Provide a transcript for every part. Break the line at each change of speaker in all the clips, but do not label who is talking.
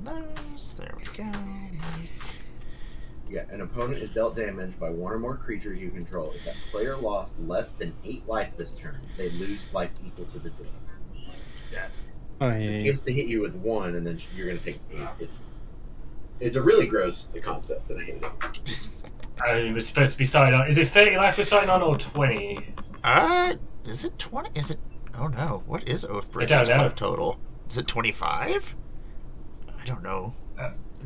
those. There we go.
Yeah, an opponent is dealt damage by one or more creatures you control. If that player lost less than 8 life this turn, they lose life equal to the deal.
Yeah.
Oh,
She gets to hit you with 1, and then you're going to take 8. It's a really gross concept, and I hate it.
It was supposed to be starting on. Is it 30 life we're starting on, or 20?
Is it 20? Is it? Oh no! What is Oathbreaker's
I don't know.
life total? Is it 25? I don't know.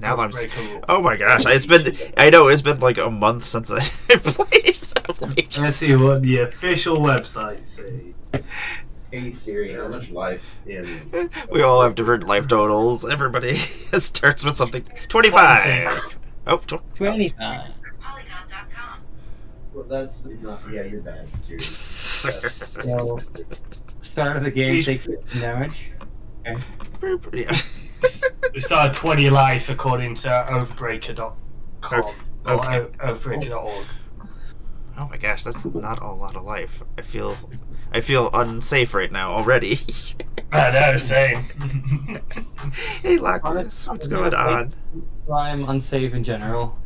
Now that
Oathbreaker.
oh my gosh! It's been. I know it's been like a month since I played.
Let's see what the official website say.
Hey Siri, how much life in...
We all have different life totals. Everybody starts with something. 25. Oh,
25.
Well, that's not... Yeah, you're bad, Siri.
So, start of the game, take 15 damage. Okay.
Yeah.
We started 20 life according to Oathbreaker.com or Oathbreaker.org.
Oh my gosh, that's not a lot of life. I feel unsafe right now already.
I know, same.
Hey, Lockless, what's going on?
I'm unsafe in general.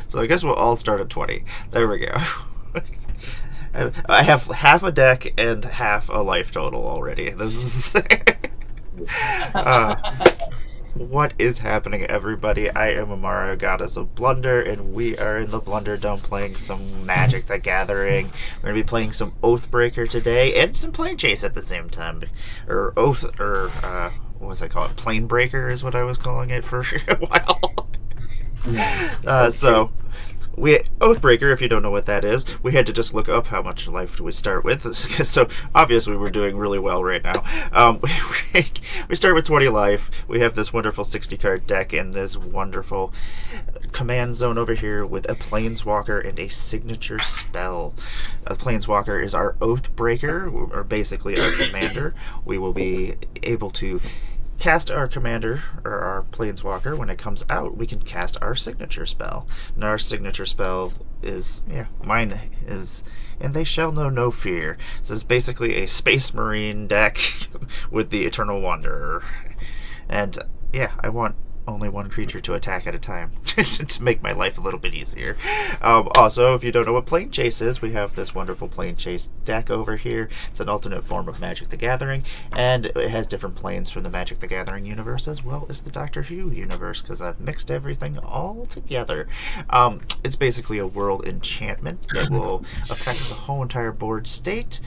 So I guess we'll all start at 20. There we go. I have half a deck and half a life total already. This is... What is happening, everybody? I am Amara, Goddess of Blunder, and we are in the BlunderDome playing some Magic the Gathering. We're going to be playing some Oathbreaker today, and some Planechase at the same time. Or what was I calling it? Planebreaker is what I was calling it for a while. Oathbreaker, if you don't know what that is, we had to just look up how much life we start with. So obviously we're doing really well right now. We start with 20 life. We have this wonderful 60 card deck and this wonderful command zone over here with a Planeswalker and a signature spell. A Planeswalker is our Oathbreaker, or basically our commander. We will be able to cast our commander, or our Planeswalker. When it comes out, we can cast our signature spell. And our signature spell is, mine is, and they shall know no fear. This is basically a Space Marine deck with the Eternal Wanderer. And, I want only one creature to attack at a time to make my life a little bit easier. Also, if you don't know what Planechase is, we have this wonderful Planechase deck over here. It's an alternate form of Magic the Gathering, and it has different planes from the Magic the Gathering universe as well as the Doctor Who universe, because I've mixed everything all together. It's basically a world enchantment that will affect the whole entire board state,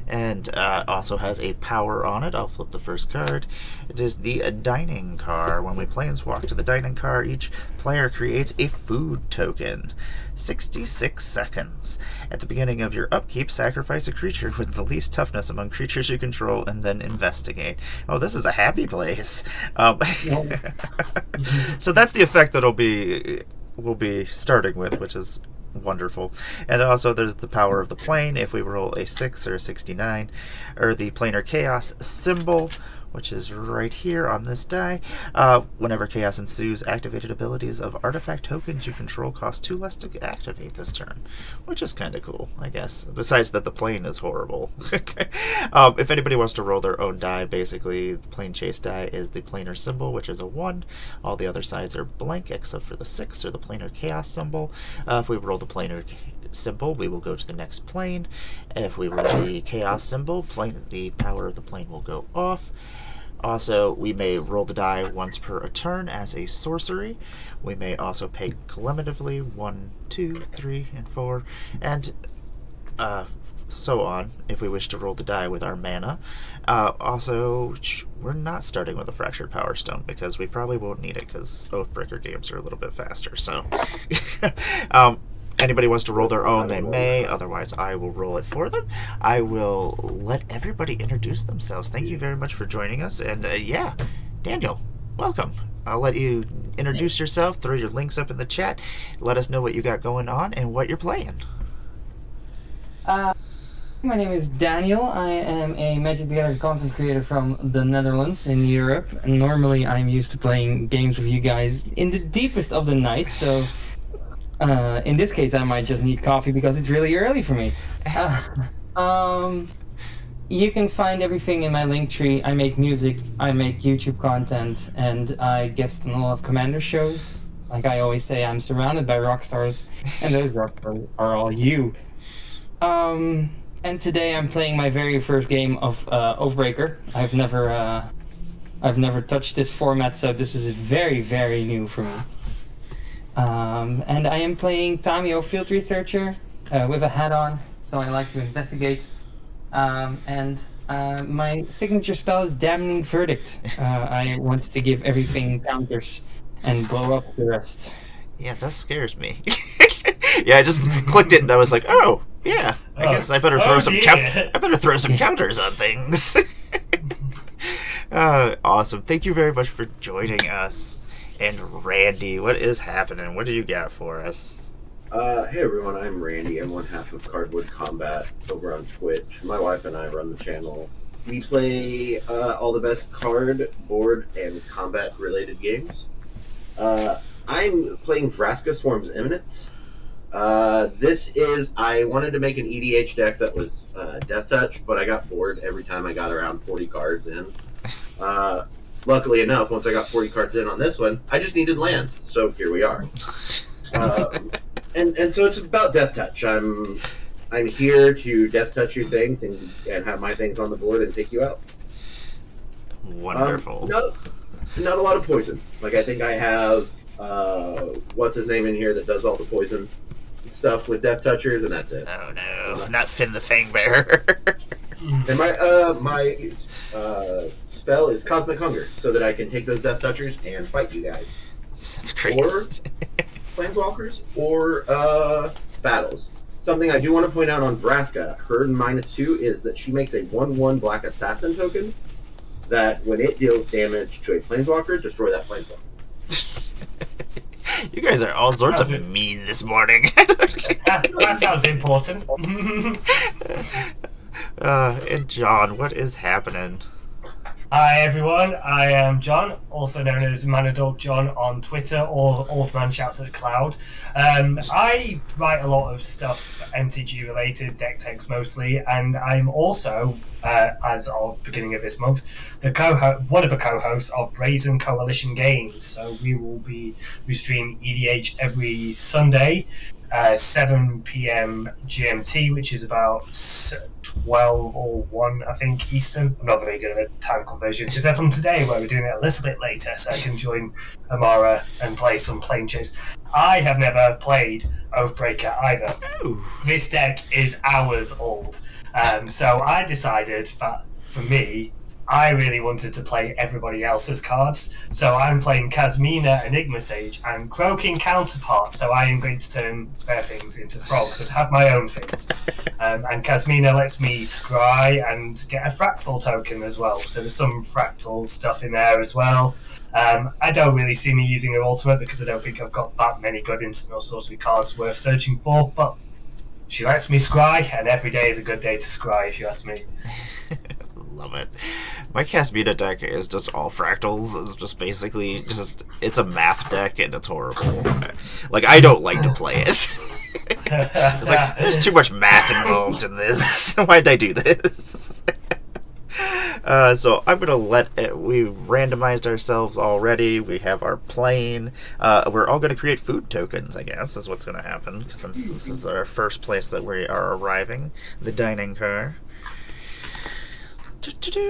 and also has a power on it. I'll flip the first card. It is the dining car. When we planeswalk to the dining car, each player creates a food token. 66 seconds. At the beginning of your upkeep, sacrifice a creature with the least toughness among creatures you control, and then investigate. Oh, this is a happy place. So that's the effect that we'll be starting with, which is wonderful. And also there's the power of the plane. If we roll a 6 or a 69, or the planar chaos symbol, which is right here on this die, whenever chaos ensues, activated abilities of artifact tokens you control cost 2 less to activate this turn, which is kind of cool, I guess, besides that the plane is horrible. If anybody wants to roll their own die, basically the Planechase die is the planar symbol, which is a 1. All the other sides are blank except for the 6, or the planar chaos symbol. If we roll the planar symbol, we will go to the next plane. If we roll the chaos symbol, the power of the plane will go off. Also, we may roll the die once per a turn as a sorcery. We may also pay collectively 1, 2, 3, and 4, and so on, if we wish to roll the die with our mana. Also, we're not starting with a Fractured Power Stone, because we probably won't need it, because Oathbreaker games are a little bit faster, so... Anybody wants to roll their own, they may. Otherwise, I will roll it for them. I will let everybody introduce themselves. Thank you very much for joining us. And Daniel, welcome. I'll let you introduce yourself, throw your links up in the chat, let us know what you got going on and what you're playing.
My name is Daniel. I am a Magic the Gathering content creator from the Netherlands in Europe. And normally I'm used to playing games with you guys in the deepest of the night, so... in this case, I might just need coffee because it's really early for me. You can find everything in my link tree. I make music, I make YouTube content, and I guest on a lot of Commander shows. Like I always say, I'm surrounded by rock stars, and those rock stars are all you. And today I'm playing my very first game of Oathbreaker. I've never touched this format, so this is very, very new for me. And I am playing Tamio Field Researcher with a hat on, so I like to investigate. And my signature spell is Damning Verdict. I want to give everything counters and blow up the rest.
Yeah, that scares me. Yeah, I just clicked it and I was like, oh, yeah. I guess I better throw some counters on things. Awesome. Thank you very much for joining us. And Randy, what is happening? What do you got for us?
Hey everyone, I'm Randy. I'm one half of Cardboard Combat over on Twitch. My wife and I run the channel. We play all the best card, board, and combat related games. I'm playing Vraska Swarm's Eminence. I wanted to make an EDH deck that was Death Touch, but I got bored every time I got around 40 cards in. Luckily enough, once I got 40 cards in on this one, I just needed lands, so here we are. And so it's about Death Touch. I'm here to Death Touch your things and have my things on the board and take you out.
Wonderful.
Not a lot of poison. Like, I think I have what's his name in here that does all the poison stuff with Death Touchers, and that's it.
Oh no, not Finn the Fangbearer.
And my spell is Cosmic Hunger, so that I can take those Death Touchers and fight you guys.
That's crazy.
Or Planeswalkers, or battles. Something I do want to point out on Vraska, her -2 is that she makes a 1/1 Black Assassin token that when it deals damage to a Planeswalker, destroy that Planeswalker.
You guys are all sorts of mean this morning.
That sounds important.
And John, what is happening?
Hi everyone, I am John, also known as Man Adult John on Twitter, or Old Man Shouts at the Cloud. I write a lot of stuff MTG related, deck techs mostly, and I'm also, as of beginning of this month, one of the co-hosts of Brazen Coalition Games. So we stream EDH every Sunday, 7 p.m. GMT, which is about 12 or 1, I think, Eastern. I'm not very good at time conversion, except from today, where we're doing it a little bit later, so I can join Amara and play some Planechase. I have never played Oathbreaker either.
Ooh.
This deck is hours old, so I decided that, for me, I really wanted to play everybody else's cards, so I'm playing Kasmina Enigma Sage and Croaking Counterpart, so I am going to turn their things into frogs and have my own things. And Kasmina lets me scry and get a fractal token as well, so there's some fractal stuff in there as well. I don't really see me using her ultimate because I don't think I've got that many good instant or sorcery cards worth searching for, but she lets me scry, and every day is a good day to scry, if you ask me.
Love it. My Casmina deck is just all fractals. It's just basically it's a math deck and it's horrible. Like, I don't like to play it. It's like, there's too much math involved in this. Why'd I do this? So I'm gonna we've randomized ourselves already. We have our plane. We're all gonna create food tokens, I guess, is what's gonna happen, because since this is our first place that we are arriving, the dining car.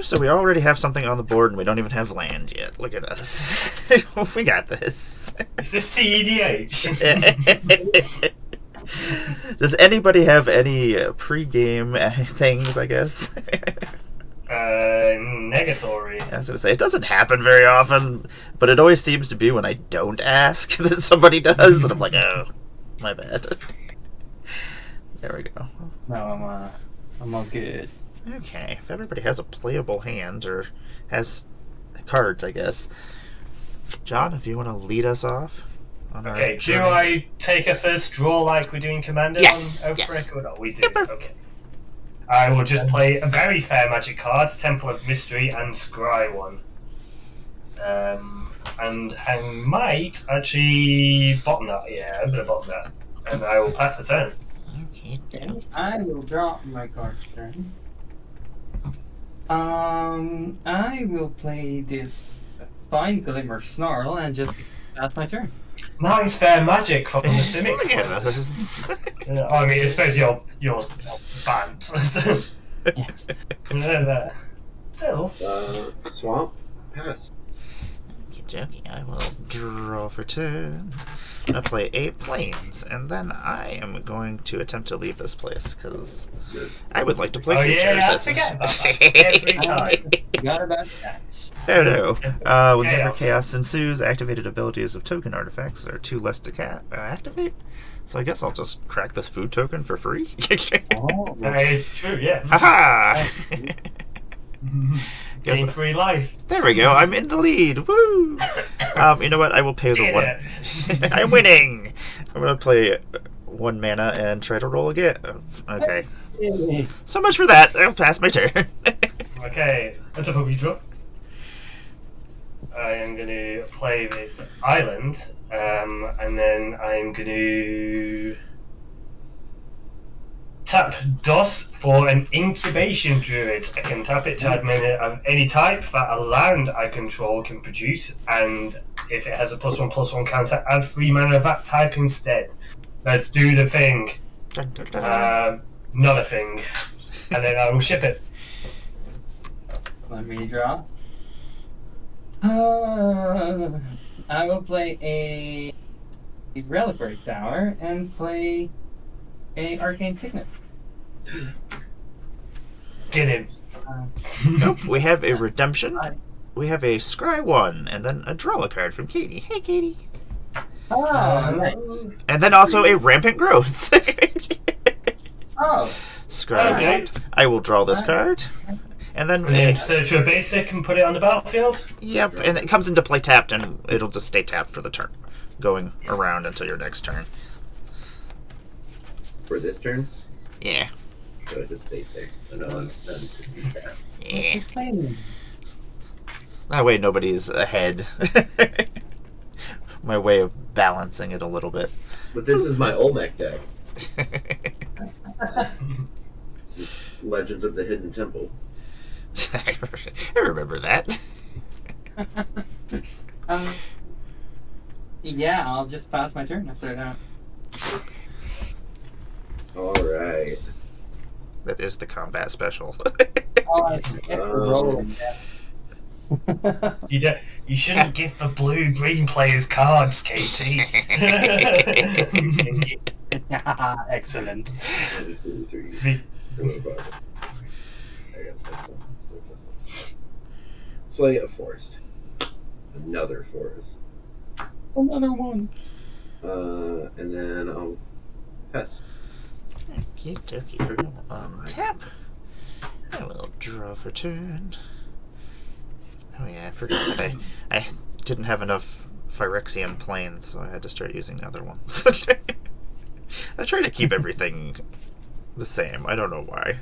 So we already have something on the board and we don't even have land yet. Look at us. We got this.
It's a CEDH.
Does anybody have any pre-game things, I guess?
Negatory.
I was going to say, it doesn't happen very often, but it always seems to be when I don't ask that somebody does, and I'm like, oh, my bad. There we go.
No, I'm all good.
Okay, if everybody has a playable hand, or has cards, I guess. John, if you want to lead us off on
Okay,
our
do I take a first draw like we're doing Commander
Yes,
on Oathbreaker?
yes.
Or not? We do, okay. I will just play a very fair magic cards, Temple of Mystery and Scry one. And I might actually bottom that, yeah, I'm going to bottom that. And I will pass the turn.
Okay.
I will draw my cards then. I will play this fine Glimmer Snarl and just pass my turn.
Nice fair magic from the Simic.
Look at
ones.
us.
I mean, I suppose you're banned. So,
Yes.
Still.
Swamp, pass.
Okey-dokey, I will draw for 10. I'm going to play 8 planes, and then I am going to attempt to leave this place, because I would like to play
Oh
creatures.
yeah, I forget about that every time.
Forgot about that.
Oh no. Whenever
Chaos.
chaos ensues, activated abilities of token artifacts are 2 less to activate. So I guess I'll just crack this food token for free.
Oh,
That is true, yeah.
Haha!
Gain free life.
There we go. I'm in the lead. Woo! You know what? I will pay the
Get
one.
it.
I'm winning. I'm gonna play 1 mana and try to roll again. Okay.
yay.
So much for that. I'll pass my turn.
Okay, let's hope we draw. I am going to play this island, and then I'm going to tap DOS for an incubation druid. I can tap it to add mana of any type that a land I control can produce, and if it has a +1/+1 counter, add 3 mana of that type instead. Let's do the thing.
Dun, dun, dun.
Not a thing. And then I will ship it.
Let me draw. I will play a Reliquary Tower and play a Arcane Signet.
Get him.
Nope, we have a redemption.
Hi.
We have a scry 1, and then a draw a card from Katie. Hey, Katie.
Oh, nice.
And then also a rampant growth.
Oh,
Scry
Okay.
1. I will draw this card. And then,
And then search your basic and put it on the battlefield.
yep, and it comes into play tapped, and it'll just stay tapped for the turn, going around until your next turn.
For this turn,
Yeah,
so it just stays there. So no one's done to do that.
yeah.
exciting.
That way nobody's ahead. My way of balancing it a little bit.
But this is my Olmec deck. This is Legends of the Hidden Temple.
I remember that.
Yeah, I'll just pass my turn after that.
Alright.
That is the combat special.
Oh, I forget to roll.
You shouldn't give the blue-green players cards, Katie.
Excellent.
1, 2, 3, 4, 5. I got this one. Let's play a forest. Another forest.
Another one.
And then I'll pass.
Okie dokie. Tap. I will draw for turn. Oh yeah, I forgot that I didn't have enough Phyrexian planes, so I had to start using other ones. I try to keep everything the same. I don't know why.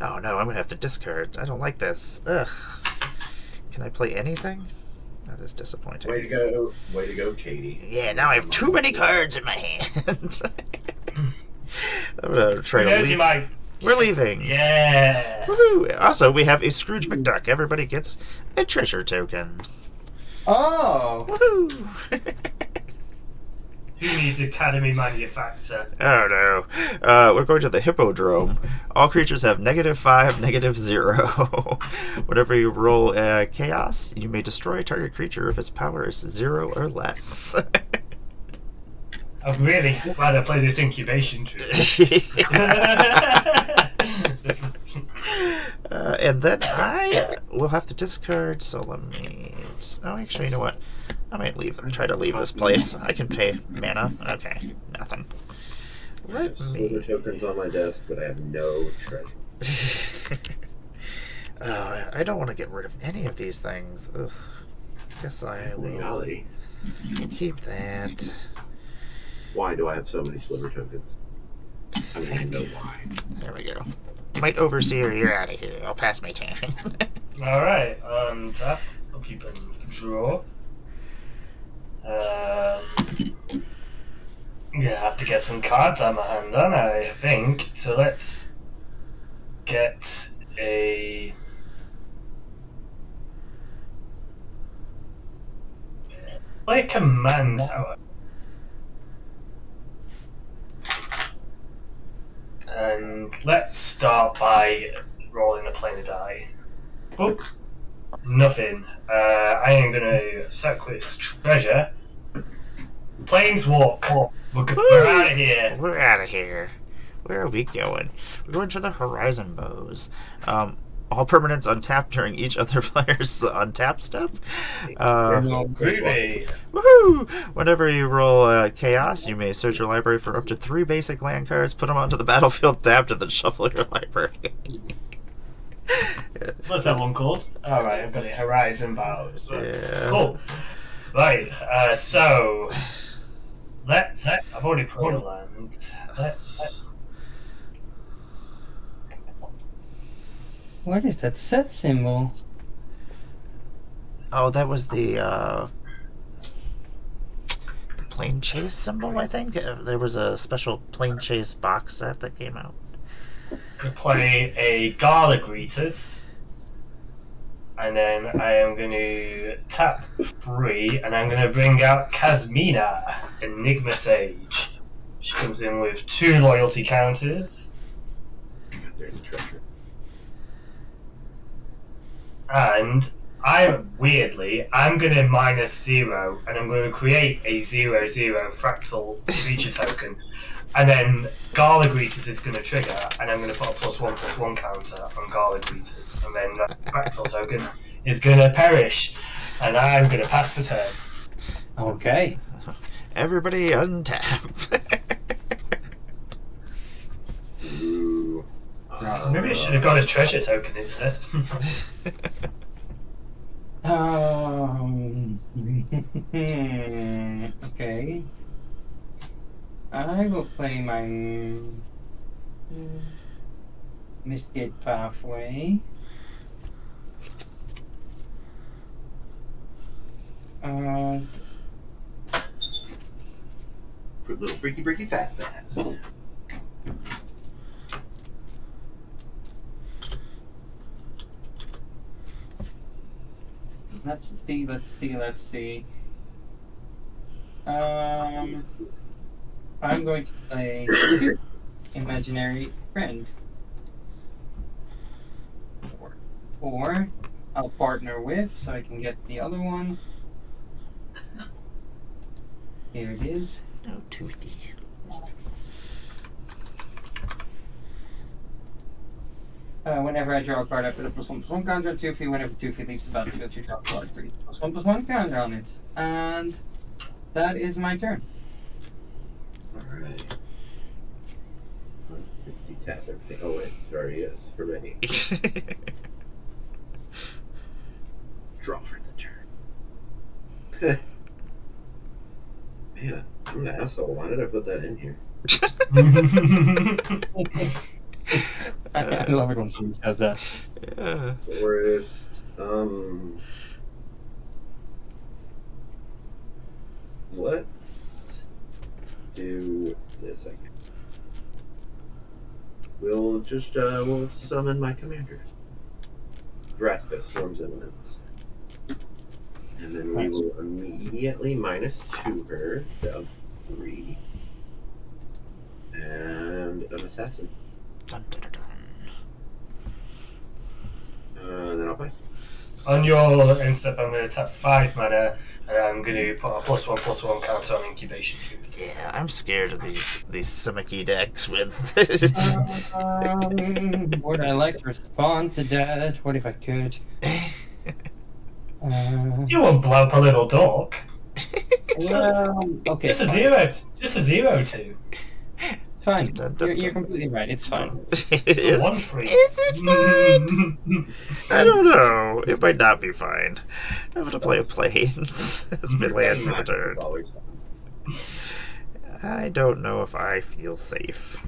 Oh no, I'm gonna have to discard. I don't like this. Ugh. Can I play anything? That is disappointing.
Way to go, Katie.
Yeah, now I have too many cards in my hands. I'm gonna try
Who
to
knows, you
leave.
might.
We're leaving.
Yeah.
Woohoo! Also, we have a Scrooge McDuck. Everybody gets a treasure token.
Oh,
Woohoo!
Who needs Academy Manufacture?
Oh no. We're going to the Hippodrome. All creatures have -5, -0. Whenever you roll chaos, you may destroy a target creature if its power is 0 or less.
I'm really glad I played this incubation tree.
And then I will have to discard, so let me... Oh, actually, you know what? I might leave. Try to leave this place. I can pay mana. Okay, nothing.
I have silver tokens on my desk, but I have no treasure.
I don't want to get rid of any of these things. Ugh. Guess I will
Reality.
keep that.
Why do I have so many silver tokens? I mean, I know why.
There we go. Might Overseer, you're out of here. I'll pass my turn.
Alright, tap. I'll keep a draw. Yeah, I have to get some cards on my hand, don't I think. So let's get a play a command tower. And let's start by rolling a planar die. Oop, nothing. I am going to sack this treasure. Planeswalk. We're out of here.
We're out of here. Where are we going? We're going to the Horizon Bows. All permanents untap during each other player's untap step.
Groovy.
Woohoo! Whenever you roll Chaos, you may search your library for up to 3 basic land cards, put them onto the battlefield tapped, and then shuffle your library.
What's that one called? Alright, I've got it. Horizon Bows.
Yeah.
Cool. Right, so let's. I've already put a land. Let's.
What is that set symbol?
Oh, that was the Planechase symbol, I think. There was a special Planechase box set that came out.
We play a Gala Greeters, and then I am going to tap 3, and I'm going to bring out Kazmina, Enigma Sage. She comes in with 2 loyalty counters,
There's a treasure.
and I'm going to -0, and I'm going to create a 0/0 fractal creature token. And then Gala Greeters is going to trigger, and I'm going to put a +1/+1 counter on Gala Greeters, and then that fractal token is going to perish, and I'm going to pass the turn.
Okay.
Everybody untap.
Ooh.
Maybe I should have got a treasure token instead.
Okay. I will play my Mistgate Pathway.
For a little breaky fast.
Let's see. I'm going to play Imaginary Friend. Or I'll partner with so I can get the other one. Here it is.
No toothy.
Whenever I draw a card, I put a +1/+1 counter on 2 feet. Whenever 2 feet leaves the battlefield, you draw a card, 3 +1/+1 counter on it. And that is my turn.
Alright. 150 tap everything. Oh wait, it already is. Hooray. Draw for the turn. Man, I'm an asshole. Why did I put that in here?
I love it when somebody says that.
Yeah.
Forest. Let's do this. I guess. We'll just we'll summon my commander. Vraska, Storm's Eminence. And then we will immediately -2 her, down 3. And an assassin.
Dun, dun, dun, dun.
Then I'll pass.
On your end step, I'm going to tap 5 mana, and I'm going to put a +1/+1 counter on incubation period.
Yeah, I'm scared of these Simicky decks with.
Would I like to respond to that? What if I could?
You won't blow up a little dog.
Well, okay.
Just a
fine.
0/2.
Fine.
Dun, dun,
You're
dun.
completely right. It's fine.
It's a 1/3.
Is it fine? I don't know. It might not be fine. I'm gonna play a Plains as my land for the turn.
It's always fun.
I don't know if I feel safe.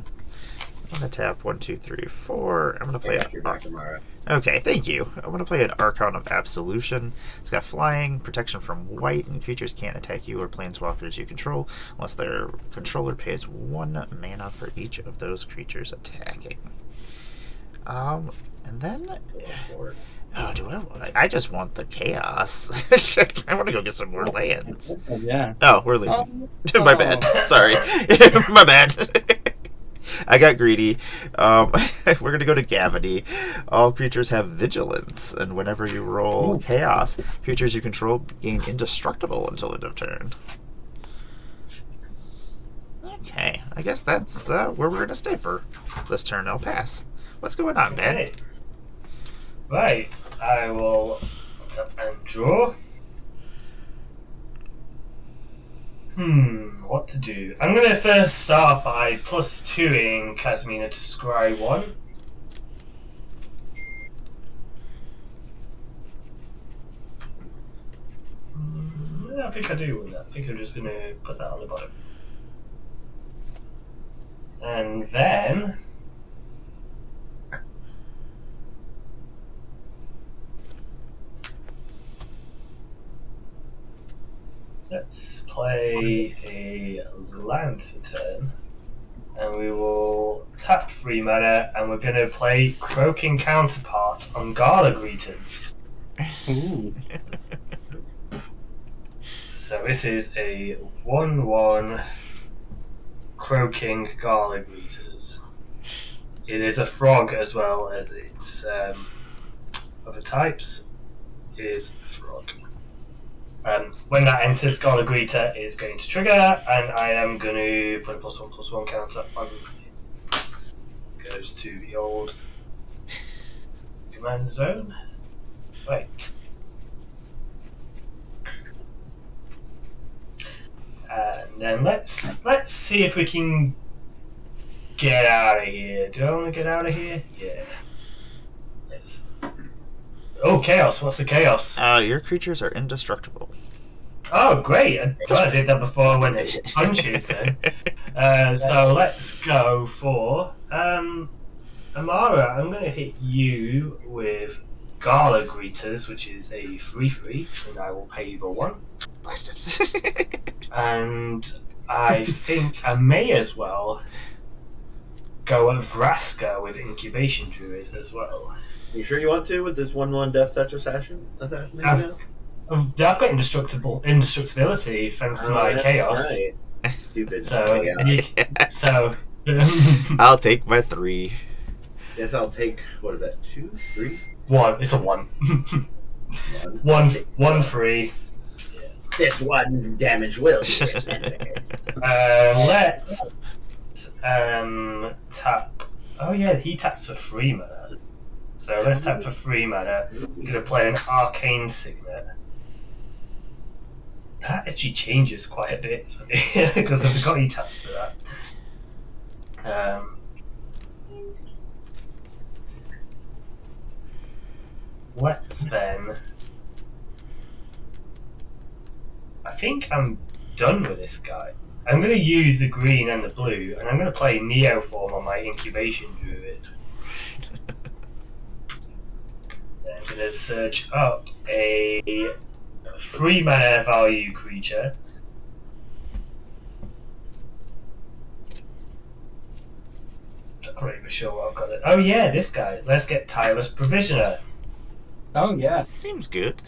I'm gonna tap 1, 2, 3, 4. I'm gonna play
Your back tomorrow.
Okay, thank you. I'm going to play an Archon of Absolution. It's got flying, protection from white, and creatures can't attack you or planeswalkers you control unless their controller pays 1 mana for each of those creatures attacking. And And then,
Or-
oh, do I just want the chaos. I want to go get some more lands.
Yeah.
Oh, we're leaving.
Oh.
My bad. Sorry. My bad. I got greedy. We're going to go to Gavity. All creatures have vigilance, and whenever you roll chaos, creatures you control gain indestructible until end of turn. Okay, I guess that's where we're going to stay for this turn. I'll pass. What's going on, Ben?
Okay. Right, I will tap and draw. What to do? I'm going to first start by +2ing Casmina to scry 1. Yeah, I think I do with that. I think I'm just going to put that on the bottom. And then... let's play a land for turn. And we will tap 3 mana, and we're going to play Croaking Counterpart on Gala Greeters.
Ooh.
So this is a 1/1 Croaking Gala Greeters. It is a frog as well as its other types is frog. When that enters, Gala Greeter is going to trigger, and I am going to put a +1/+1 counter on. Goes to the old command zone. Right. And then let's see if we can get out of here. Do I want to get out of here? Yeah. Let's. Oh, chaos! What's the chaos?
Your creatures are indestructible.
Oh, great! I thought I did that before I went to punches then. So let's go for Amara. I'm going to hit you with Gala Greeters, which is a 3/3, and I will pay you the 1.
Blasted.
And I think I may as well go at Vraska with Incubation Druid as well.
You sure you want to with this 1/1 Death Touch assassination?
I've got indestructibility thanks to my
That's
chaos.
right. Stupid.
So,
chaos.
so
I'll take my 3.
Guess I'll take, what is that, 2, 3?
1. It's a 1. One free.
This 1 damage will be remembered.
Let's tap. Oh yeah, he taps for 3 mana. So let's tap for 3 mana. I'm gonna play an Arcane Signet. That actually changes quite a bit for me because I forgot he taps for that. Let's then. I think I'm done with this guy. I'm going to use the green and the blue, and I'm going to play Neoform on my Incubation Druid. I'm going to search up a 3 mana value creature. I'm not even sure what I've got. Oh yeah, this guy. Let's get Tireless Provisioner.
Oh, yeah.
Seems good.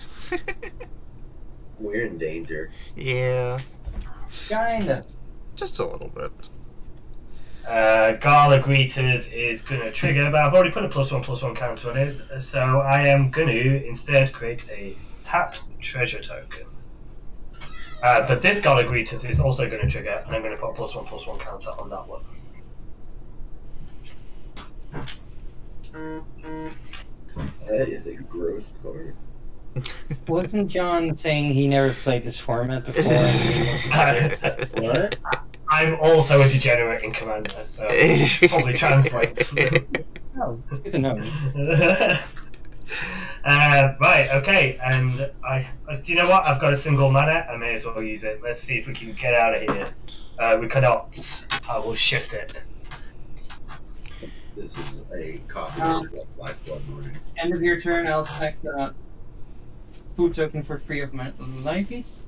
We're in danger.
Yeah,
Kinda.
just a little bit.
Gala Greeters is going to trigger, but I've already put a +1/+1 counter on it, so I am going to instead create a tapped treasure token. But this Gala Greeters is also going to trigger, and I'm going to put a +1/+1 counter on that one.
That is a gross card.
Wasn't John saying he never played this format before? What?
I'm also a degenerate in Commander, so it probably translates.
Oh, it's good to know.
Right, okay, and do you know what? I've got a single mana. I may as well use it. Let's see if we can get out of here. We cannot. I will shift it.
This is a copy of Black Blood Mourning.
End of your turn, I'll select the food token for 3 of my lifeys.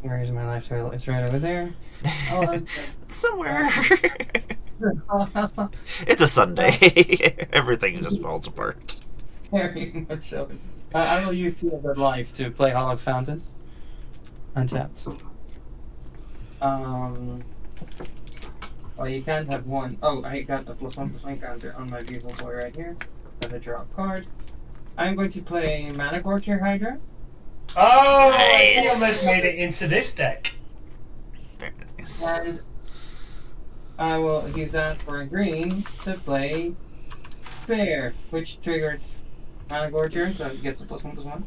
Where is my life total? It's right over there. Oh,
Somewhere. It's a Sunday. Everything just falls apart.
very much so. I will use 2 of that life to play Hollow Fountain. Untapped. Well, you can't have 1. Oh, I got a +1/+1 counter on my beautiful boy right here. Let a draw a card. I'm going to play Mana Gorger Hydra.
Oh,
Nice.
he almost made it into this deck.
Very nice.
And I will use that for a green to play Bear, which triggers Mana Gorger, so it gets a +1/+1.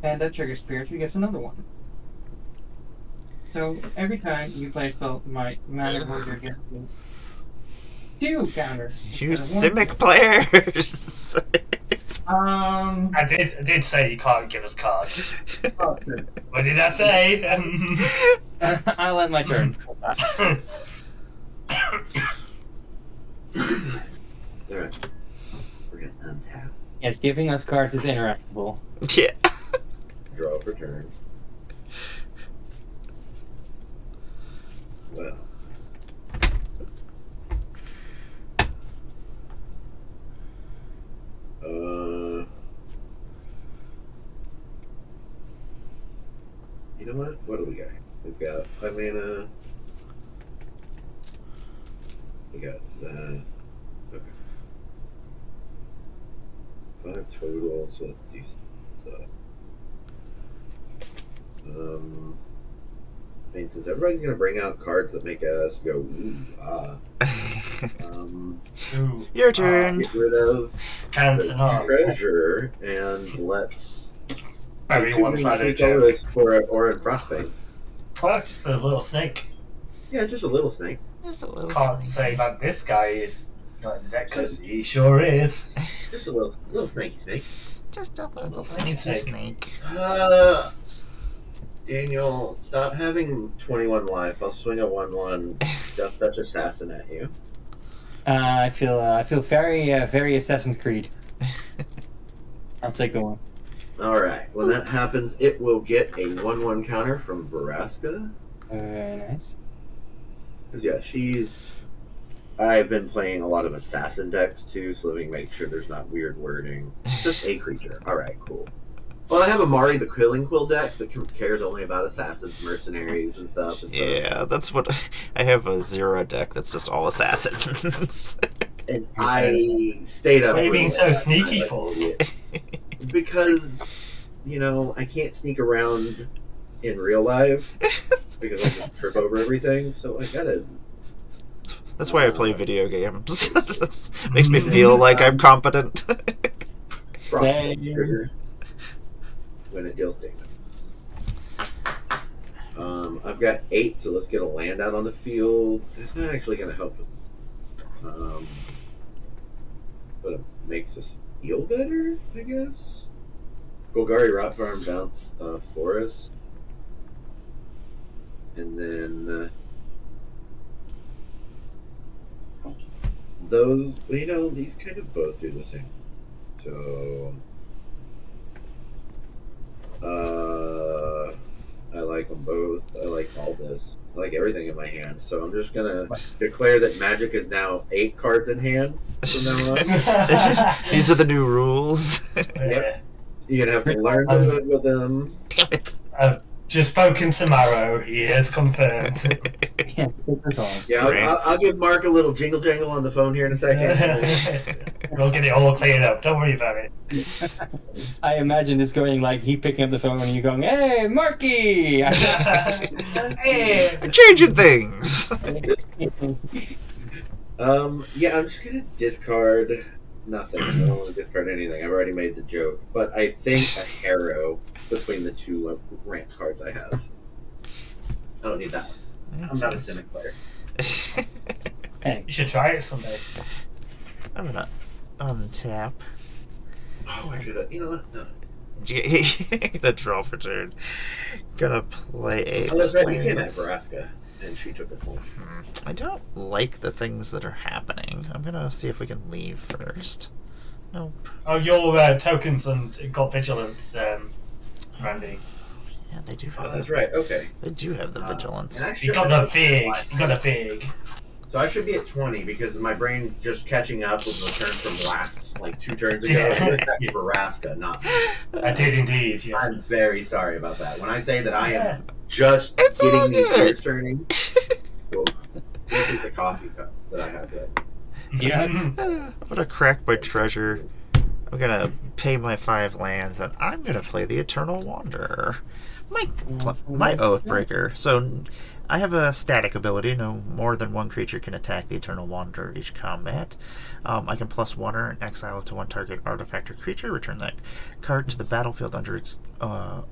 And that triggers Spirit, he gets another one. So every time you play a spell, my Mana Gorger gets 2 counters.
You
instead of 1.
Simic players.
I did say you can't give us cards.
Oh, sure.
What did I say?
I'll end my turn.
Alright. We're gonna untap.
Yes, giving us cards is interactable.
Yeah.
Draw for turn. Well. You know what? What do we got? We've got 5 mana. We got that. Okay. 5 total, so that's decent stuff. I mean, since everybody's gonna bring out cards that make us go ooh ah,
Ooh.
Your turn.
get rid of
Cancer
the
not.
treasure and let's
Very
two
one-sided
green, 2
joke.
colorless for Aura Frostbane.
Oh, just a little snake.
Yeah, just a little snake.
Just a little
Can't say that this guy is not in the deck because he sure is.
Just a little snaky snake.
Just a little
Snake.
snake.
Daniel, stop having 21 life. I'll swing a 1/1 Death Touch Assassin at you.
I feel very Assassin's Creed. I'll take the one.
Alright, when that happens, it will get a 1/1 counter from Veraska.
Very nice.
Because, yeah, I've been playing a lot of assassin decks too, so let me make sure there's not weird wording. Just a creature. Alright, cool. Well, I have a Mari the Killing Quill deck that cares only about assassins, mercenaries, and stuff. And so,
Yeah, that's what I have, a Zero deck that's just all assassins.
and I stayed up.
What are you being so
late
sneaky
last
for?
night. Because, I can't sneak around in real life because I just trip over everything. So I gotta.
That's why I play video games. Makes me feel like I'm competent.
Frost trigger when it deals damage. I've got 8, so let's get a land out on the field. That's not actually going to help. But it makes us feel better, I guess. Golgari Rot Farm, bounce Forest. And then those, these kind of both do the same. So I like them both. I like all this. I like everything in my hand. So I'm just gonna declare that Magic is now 8 cards in hand from now on.
These are the new rules.
Yeah.
You're gonna have to learn to live with them.
Damn it.
Just spoken to Marrow. He has confirmed.
Yeah, super calls.
Yeah, I'll give Mark a little jingle jangle on the phone here in a second.
We'll get it all cleared up. Don't worry about it.
I imagine this going like he picking up the phone and you going, "Hey, Marky!"
Hey.
I'm changing things.
Yeah, I'm just gonna discard nothing. I don't want to discard anything. I've already made the joke, but I think a Harrow between the 2 rant cards I have. I don't need that one. I'm not a Cynic player.
You should try it someday.
I'm gonna untap.
Oh, I could have. You know what? No.
Gonna draw for turn. Gonna play a.
Oh, that's right. You came at
plant.
Veraska, and she took a point.
I don't like the things that are happening. I'm gonna see if we can leave first. Nope.
Oh, your tokens and got vigilance, Randy.
Yeah, they do have
Oh, that's right. Okay.
They do have the vigilance.
And I
You
should
got
have
the fig. You got a fig.
So I should be at 20 because my brain's just catching up with the turn from last, like 2 turns ago. It's actually Baraska, not me.
I did indeed, yeah.
I'm very sorry about that. When I say that I am just
It's all
getting these
good.
gears turning, well, this is the coffee cup that I have there.
Yeah.
I'm gonna crack my treasure. I'm gonna pay my 5 lands, and I'm gonna play the Eternal Wanderer. My Oathbreaker. So I have a static ability. No more than one creature can attack the Eternal Wanderer each combat. I can +1 and exile to 1 target artifact or creature. Return that card to the battlefield under its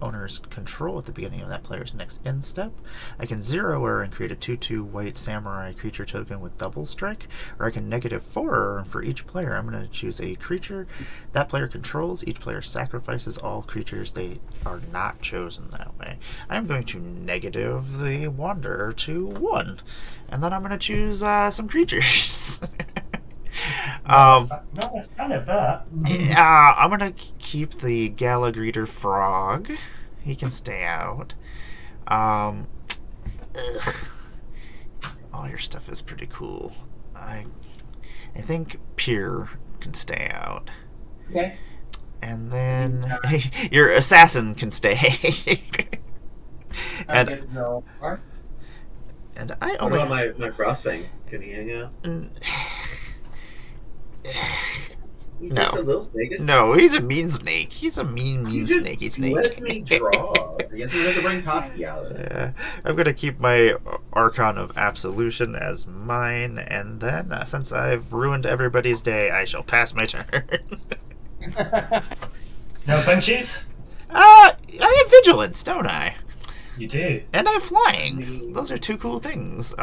owner's control at the beginning of that player's next end step. I can 0 and create a 2/2 white samurai creature token with double strike, or I can -4 and for each player. I'm going to choose a creature that player controls. Each player sacrifices all creatures they are not chosen that way. I'm going to negative the Wanderer to 1, and then I'm going to choose some creatures.
Not a fan of that.
I'm gonna keep the Galagreeter Frog. He can stay out. All your stuff is pretty cool. I think Pier can stay out.
Okay.
And then your assassin can stay.
I get to go.
And I
What
only
about my Frostfang? Can he hang out? He's
No.
just a little snake.
No, he's a mean snake. He's a mean snaky
He
snake.
lets me draw. I guess we have to bring Toski out of there.
I'm gonna keep my Archon of Absolution as mine, and then since I've ruined everybody's day, I shall pass my turn.
No punches?
I have Vigilance, don't I?
You do.
And I have Flying. Those are 2 cool things.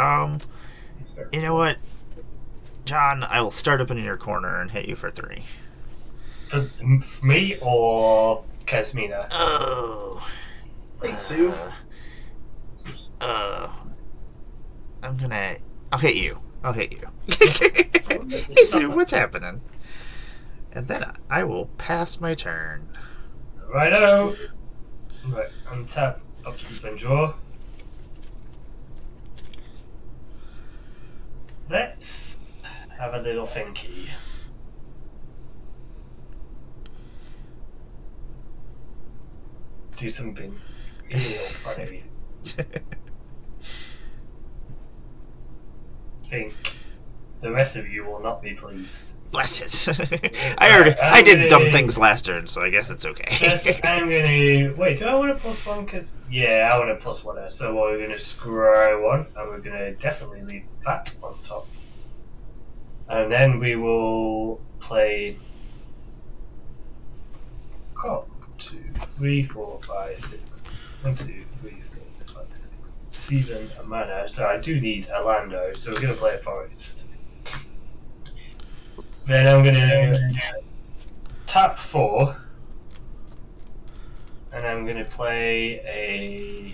You know what, John? I will start up in your corner and hit you for 3.
For me or Kasmina?
Oh.
Hey, Sue.
I'll hit you. Hey, Sue, what's happening? And then I will pass my turn.
Righto. Right, untap, upkeep and draw. Let's have a little thinky. Do something real funny. Think the rest of you will not be pleased.
Bless it. I did dumb things last turn, so I guess it's okay.
Yes, I'm gonna wait. Do I want a +1? Because yeah, I want a +1. So we're gonna scroll 1, and we're gonna definitely leave that on top, and then we will play. 2, 3, 4, 5, 6. 1, 2, 3, 4, 5, 6, 7 mana. So I do need a lando. So we're gonna play a forest. Then I'm gonna tap 4, and I'm gonna play a.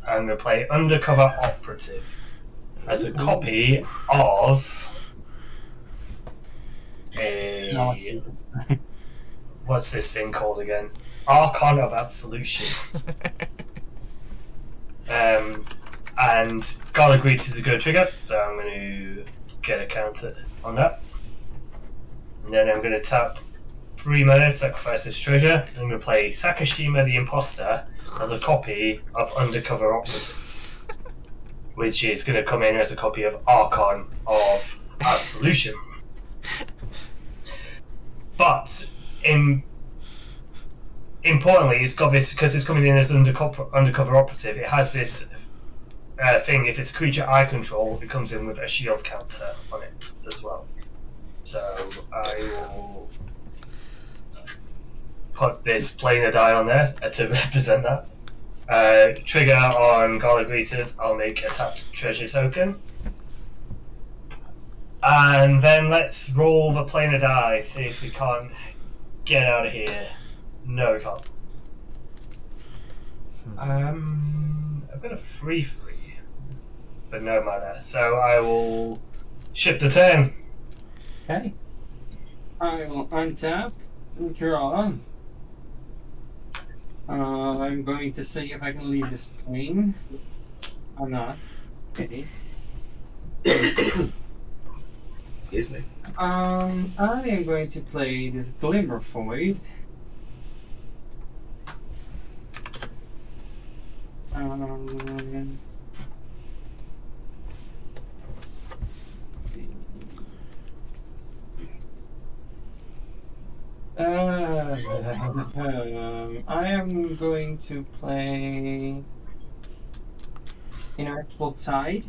I'm gonna play Undercover Operative as a copy of a. What's this thing called again? Archon of Absolution. And Galagreeter is a good trigger, so I'm going to get a counter on that. And then I'm going to tap 3 mana, sacrifice this treasure. I'm going to play Sakashima the Imposter as a copy of Undercover Operative, which is going to come in as a copy of Archon of Absolution. But importantly, it's got this because it's coming in as undercover operative. It has this thing. If it's a creature I control, it comes in with a shield counter on it as well. So I will put this planar die on there to represent that. Trigger on Galagreeters, I'll make a tapped treasure token. And then let's roll the planar die, see if we can't get out of here. No, we can't. I'm gonna 3/3. but no mana. So I will shift the turn.
Okay. I will untap and draw. I'm going to see if I can leave this plane. I'm not. Okay.
Excuse me.
I am going to play this Glimmer Void. I am going to play Inartful Tide.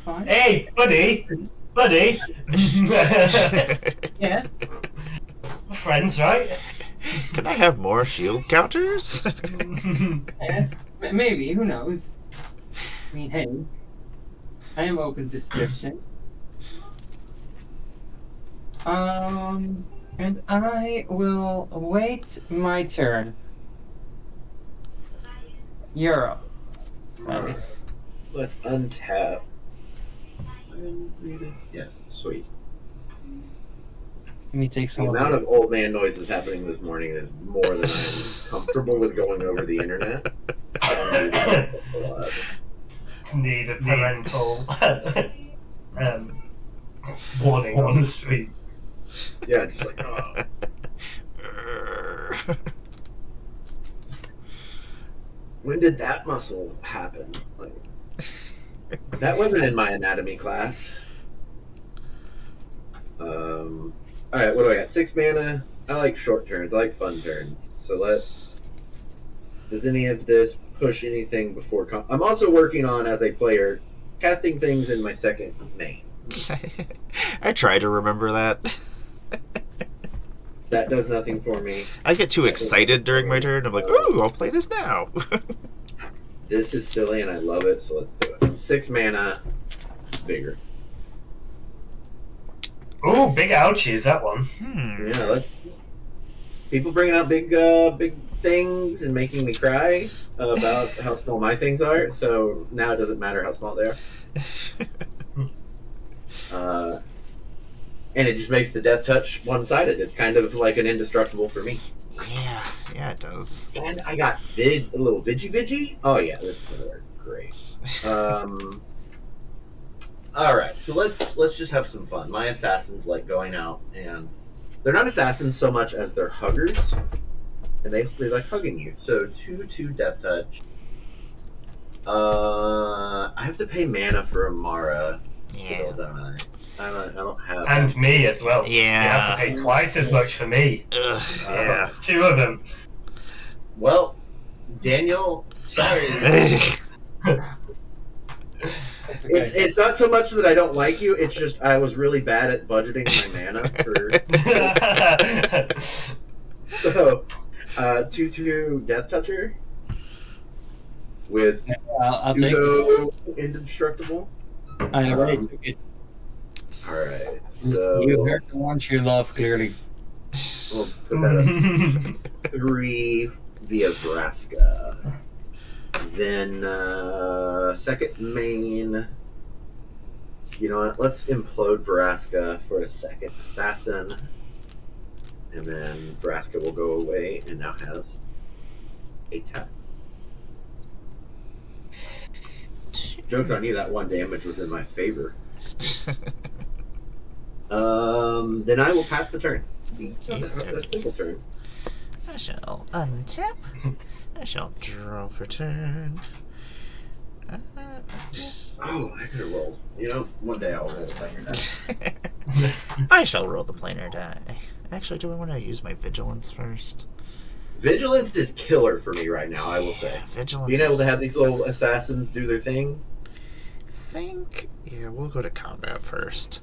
Fine.
Hey, buddy! Buddy!
Yes.
We're friends, right?
Can I have more shield counters?
Yes. Maybe. Who knows? I mean, hey. I am open to suggestion. And I will wait my turn. You're up.
Alright. Let's untap. Yes, sweet.
Let me take
The
some
amount
of
of old man noises happening this morning is more than I'm comfortable with going over the internet.
Need a parental warning on the street.
Yeah, just like, oh. When did that muscle happen? Like, that wasn't in my anatomy class. Alright, what do I got? 6 mana. I like short turns. I like fun turns. So let's... Does any of this push anything before... I'm also working on, as a player, casting things in my second main.
I try to remember that.
That does nothing for me.
I get too excited during my turn. I'm like, ooh, I'll play this now.
This is silly and I love it, so let's do it. 6 mana, bigger.
Ooh, big ouchies, that one.
Yeah, let's... People bringing out big things and making me cry about how small my things are, so now it doesn't matter how small they are. And it just makes the death touch one-sided. It's kind of like an indestructible for me.
Yeah, it does.
And I got a little Vigi. Oh yeah, this is gonna work great. All right, so let's just have some fun. My assassins like going out, and they're not assassins so much as they're huggers, and they like hugging you. So 2/2 death touch. I have to pay mana for Amara.
Yeah.
So don't I? I don't have.
And me as well.
Yeah.
You have to pay twice as much for me.
Ugh, yeah.
2 of them.
Well, Daniel, sorry. It's not so much that I don't like you. It's just I was really bad at budgeting my mana for. So, 2/2 Death Toucher with
I'll take
pseudo indestructible.
I already took it.
All right, so
You heard the ones you love, clearly.
we'll put that up 3 via Vraska. Then second main. You know what? Let's implode Vraska for a second assassin, and then Vraska will go away and now has a tap. Joke's on you. That 1 damage was in my favor. Then I will pass the turn. See, that's a simple turn.
I shall untap. I shall draw for turn.
Oh, I could have rolled. You know, one day I'll roll planar die.
I shall roll the planar die. Actually, do I want to use my vigilance first?
Vigilance is killer for me right now, I will say.
Vigilance.
Being able to have these little assassins do their thing.
Yeah, we'll go to combat first.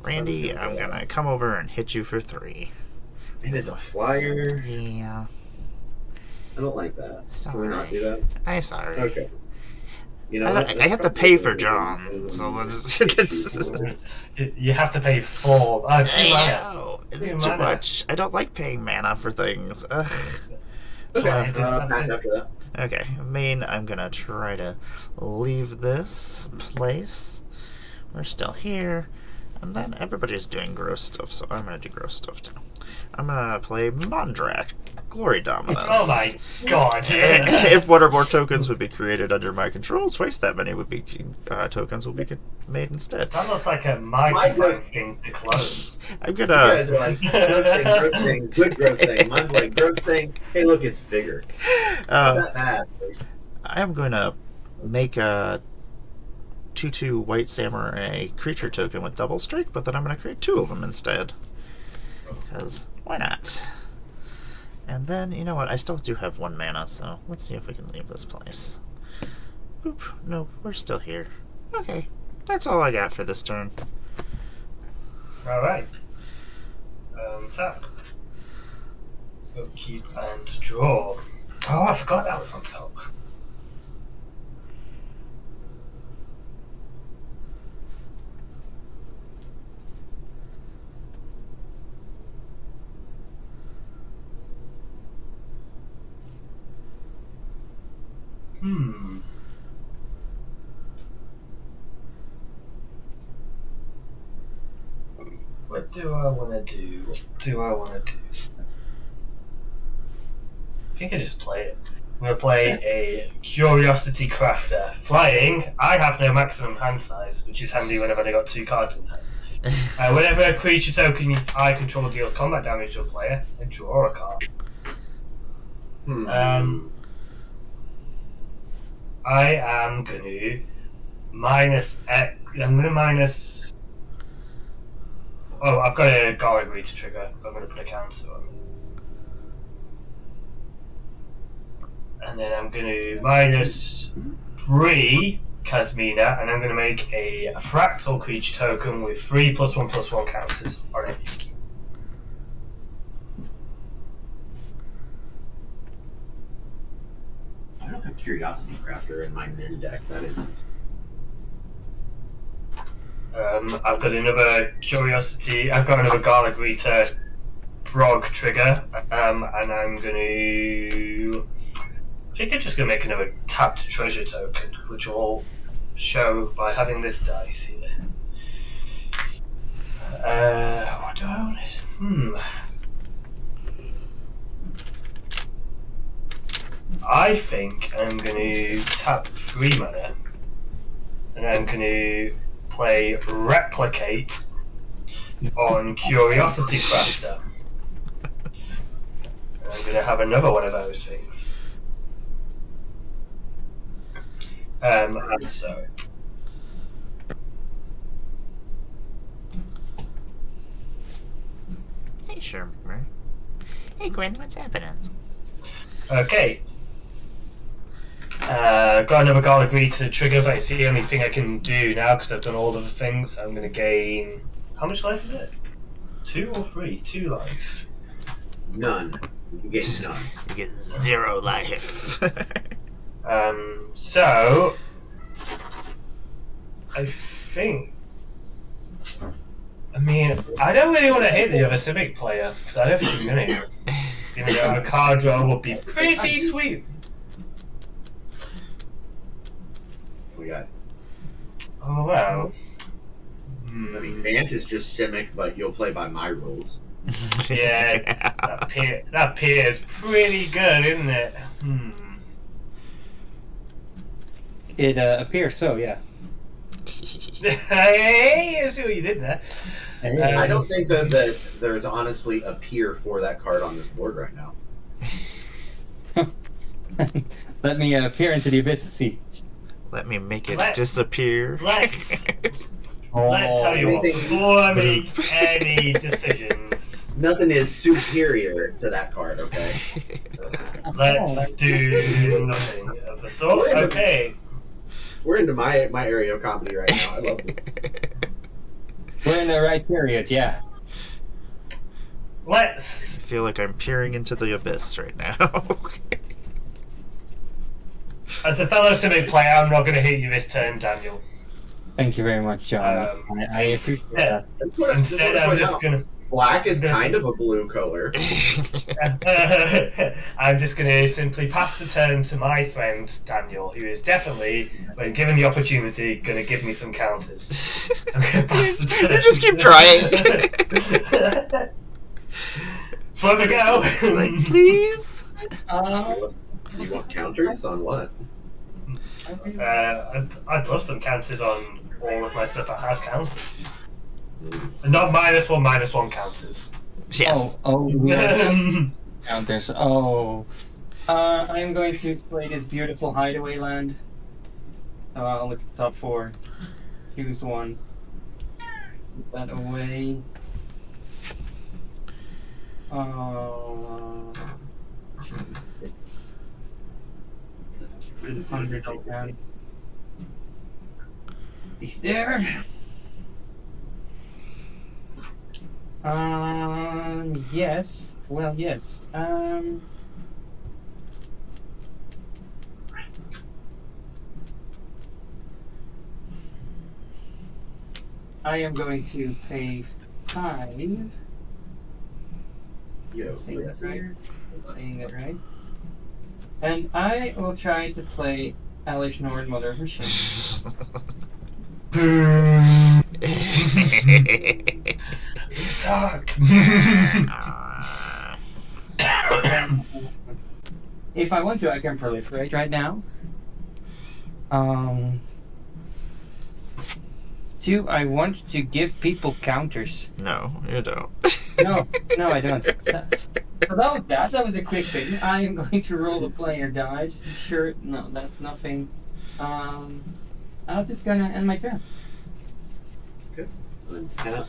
Randy, I'm gonna come over and hit you for 3.
And it's a flyer.
Yeah.
I don't like that.
Sorry.
Can we not do that?
I'm sorry.
Okay. You know,
I have to pay for John, so that's
You have to pay 4. 2 mana.
know. It's
2
too
mana.
much. I don't like paying mana for things. Ugh.
Okay,
That's why I did
pass after that.
Okay, main, I'm gonna try to leave this place. We're still here. And then everybody's doing gross stuff, so I'm gonna do gross stuff too. I'm gonna play Mondrak, Glory Dominus.
Oh my god.
If one or more tokens would be created under my control, twice that many would be tokens will be made instead.
That looks like a mighty fine thing to close.
I'm
You
gonna.
guys are like, gross thing, good gross thing. Mine's like, gross thing, hey look, it's bigger. Not that bad.
I am going to make a 2/2 White Samurai creature token with double strike, but then I'm going to create 2 of them instead. Because why not? And then, you know what, I still do have 1 mana, so let's see if we can leave this place. Boop. Nope, we're still here. Okay, that's all I got for this turn.
Alright. Tap. Go keep and draw. Oh, I forgot that was on top. What do I want to do? What do I want to do? I think I just play it. I'm going to play a Curiosity Crafter. Flying, I have no maximum hand size, which is handy whenever I got 2 cards in hand. Whenever a creature token I control deals combat damage to a player, I draw a card. I am going to minus X. I'm going to minus. Oh, I've got a Garlic Reader trigger. I'm going to put a counter on. And then I'm going to minus 3 Kasmina, and I'm going to make a fractal creature token with 3+1/+1 counters on it.
I don't have Curiosity Crafter in my min deck. That isn't.
I've got another Curiosity. I've got another Garlic Reader Frog trigger, and I'm going to. I think I'm just going to make another tapped treasure token, which will show by having this dice here. What do I want? I think I'm going to tap 3 mana, and I'm going to play Replicate on Curiosity Crafter. And I'm going to have another one of those things. I'm sorry.
Hey, sure. Hey, Gwen, what's happening?
Okay. Got another Garlic Reader trigger, but it's the only thing I can do now because I've done all of the things. I'm going to gain. How much life is it? 2 or 3? 2 life.
None. You get none.
You get 0 life.
So I think. I mean, I don't really want to hit the other Civic player because I don't think I'm going to. Even though a card draw would be pretty sweet.
We got.
Oh wow.
I mean, Mant is just Simic, but you'll play by my rules.
Yeah, that peer is pretty good, isn't it?
It appears so, yeah.
Hey, I see what you did there.
I don't think that there's honestly a peer for that card on this board right now.
Let me peer into the abyss to see.
Let me make it disappear.
Let's tell you what, before I make any decisions,
Nothing is superior to that card, okay?
let's do nothing of the sort. Okay.
We're into my area of comedy right now. I love it.
We're in the right period, yeah.
Let's.
I feel like I'm peering into the abyss right now.
As a fellow Civic player, I'm not going to hit you this turn, Daniel.
Thank you very much, John. I appreciate that.
Instead, I'm just going to.
Black is kind of a blue color.
I'm just going to simply pass the turn to my friend Daniel, who is definitely, when given the opportunity, going to give me some counters. I'm going to pass the turn.
You just keep trying.
It's worth a go.
Like, please.
You want counters on what?
I'd love some counters on all of my stuff that has counters. Not -1 counters.
Yes.
We have counters. I'm going to play this beautiful hideaway land. So I'll look at the top 4. Choose one. Put that away. It's $100 down. He's there. Yes. Well, yes. I am going to pay 5. Saying that right? Saying that right? And I will try to play Alish Nord, Mother of Machine.
You suck.
If I want to, I can proliferate right now. 2, I want to give people counters.
No, you don't.
No, I don't. So that was a quick thing. I am going to roll the player die just to be sure. No, that's nothing. I'm just gonna end my turn.
Okay. Untap.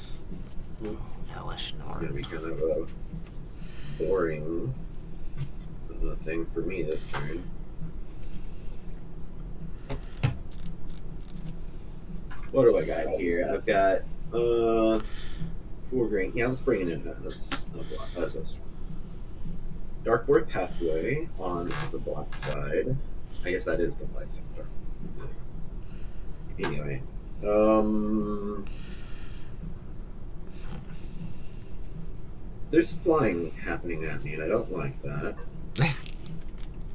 Hellish
It's gonna
Nord.
be kind of a boring thing for me this turn. What do I got here? I've got 4 green. Yeah, let's bring it in. That's this. Darkboard Pathway on the black side. I guess that is the black side. Anyway, there's flying happening at me, and I don't like that.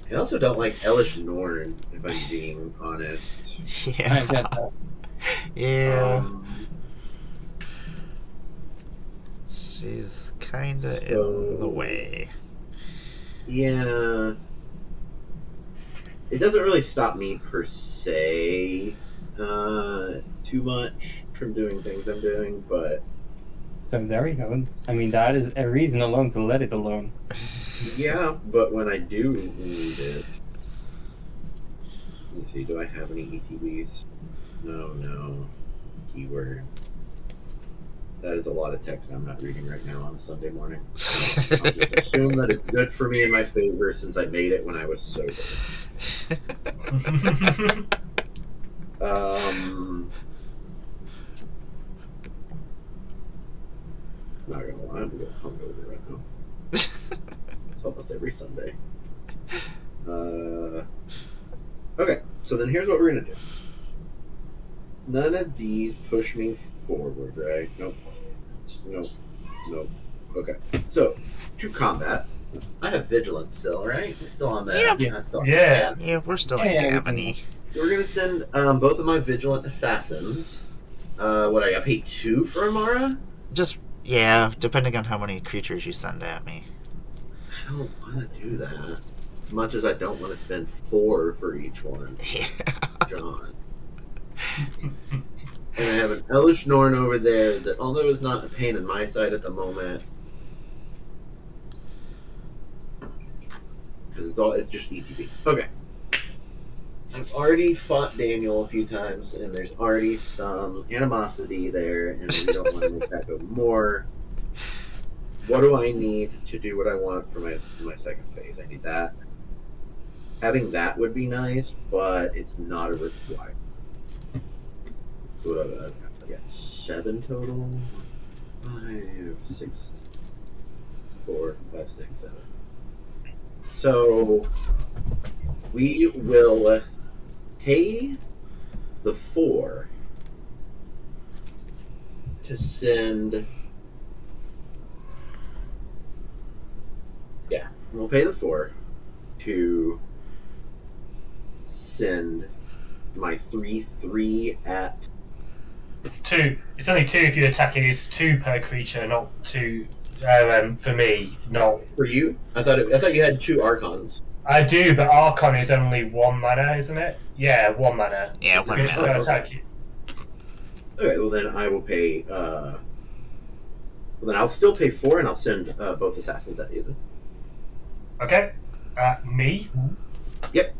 I also don't like Elish Norn, if I'm being honest.
Yeah.
I get that.
Yeah. She's kinda in the way.
Yeah. It doesn't really stop me per se too much from doing things I'm doing, but
So there we go. I mean, that is a reason alone to let it alone.
yeah, but when I do need it. Let me see, do I have any ETBs? No. Keyword. That is a lot of text I'm not reading right now on a Sunday morning. I'll just assume that it's good for me in my favor since I made it when I was sober. Not gonna lie, I'm a little hungover right now. It's almost every Sunday. Okay, so then here's what we're gonna do. None of these push me forward, right? Nope. Okay, so to combat, I have vigilance still, right? I'm still on that.
Yeah.
I'm still
Yeah.
Yeah, we're still in
Yeah,
Gavany.
We're gonna send both of my vigilant assassins. What I pay 2 for Amara?
Just, yeah, depending on how many creatures you send at me.
I don't want to do that. As much as I don't want to spend 4 for each one.
Yeah.
John. And I have an Elish Norn over there that, although is not a pain in my side at the moment, because it's just ETBs. Okay. I've already fought Daniel a few times, and there's already some animosity there, and we don't want to make that go more. What do I need to do what I want for my second phase? I need that. Having that would be nice, but it's not a requirement. So what I got 7 total. 5, 6, 4, 5, 6, 7. So we will pay the 4 to send we'll pay the 4 to send my 3/3 at.
It's 2. It's only 2 if you're attacking. It's 2 per creature, not 2. For me, no.
For you? I thought you had 2 Archons.
I do, but Archon is only 1 mana, isn't it? Yeah, 1 mana.
Yeah,
So it's gonna attack you.
Okay, well then I will pay. Well then I'll still pay 4, and I'll send both assassins at you. Then.
Okay. Me.
Yep.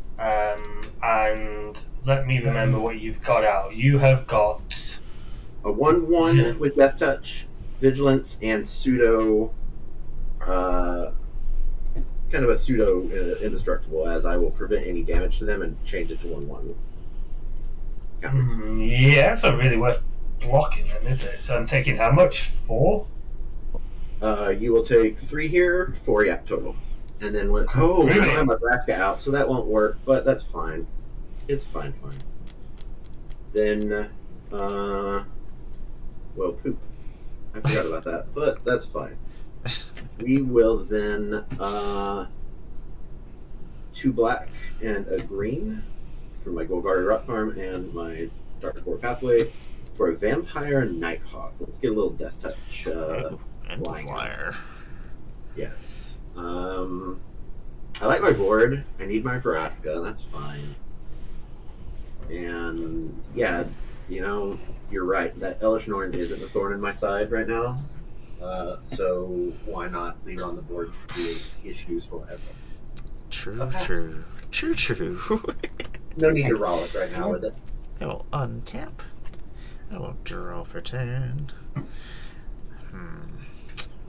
And let me remember what you've got out. You have got
A 1/1 with Death Touch, Vigilance, and pseudo. Kind of a pseudo indestructible, as I will prevent any damage to them and change it to 1/1.
Yeah, it's not really worth blocking then, is it? So I'm taking how much? 4?
You will take 3 here, 4 total. And then I don't have my Nebraska out, so that won't work, but that's fine. It's fine. Then, well, poop. I forgot about that, but that's fine. We will then, 2 black and a green for my Golgari Rot Farm and my Dark Core Pathway for a Vampire Nighthawk. Let's get a little Death Touch.
And flyer.
Yes. I like my board. I need my Vraska. That's fine. And yeah, you're right. That Elish Norn isn't a thorn in my side right now. So why not leave it on the board to create issues forever?
True.
No need to roll it right now with it.
I will untap. I will draw for 10.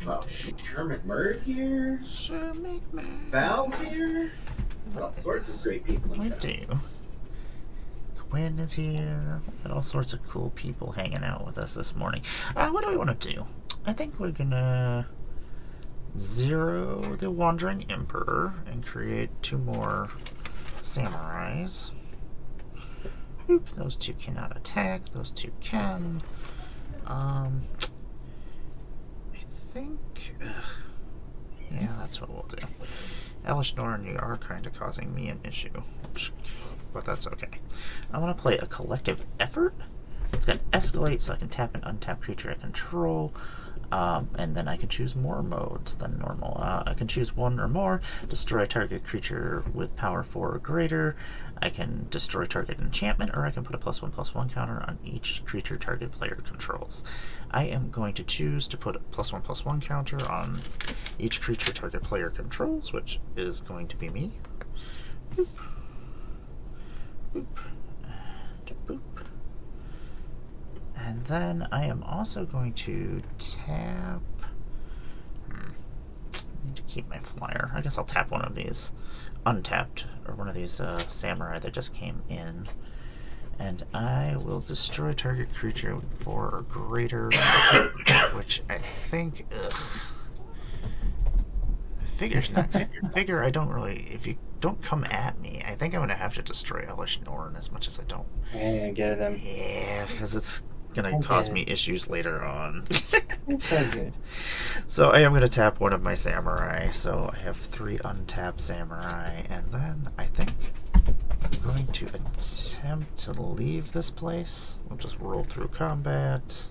Oh, Sherman McMurray's here.
Sherman McMurray.
Val's here. All sorts of great people.
I do. Quinn is here. Got all sorts of cool people hanging out with us this morning. What do we want to do? I think we're gonna 0 the Wandering Emperor and create 2 more samurais. Oop, those 2 cannot attack. Those 2 can. I think. Yeah, that's what we'll do. Elish Norn, you are kind of causing me an issue, but that's okay. I want to play a Collective Effort. It's got Escalate, so I can tap and untap creature I control. And then I can choose more modes than normal. I can choose 1 or more, destroy target creature with power 4 or greater. I can destroy target enchantment, or I can put a +1/+1 counter on each creature target player controls. I am going to choose to put a +1/+1 counter on each creature target player controls, which is going to be me. Boop. Boop. And boop. And then I am also going to tap. I need to keep my flyer. I guess I'll tap one of these untapped, or one of these samurai that just came in. And I will destroy target creature with 4 or greater, which I think. Figure's not good. Figure I don't really. If you don't come at me, I think I'm gonna have to destroy Elish Norn as much as I don't.
Yeah, get them.
Yeah, because it's gonna cause me issues later on.
Sounds good.
So I am gonna tap one of my samurai. So I have 3 untapped samurai, and then I think I'm going to attempt to leave this place. We'll just roll through combat.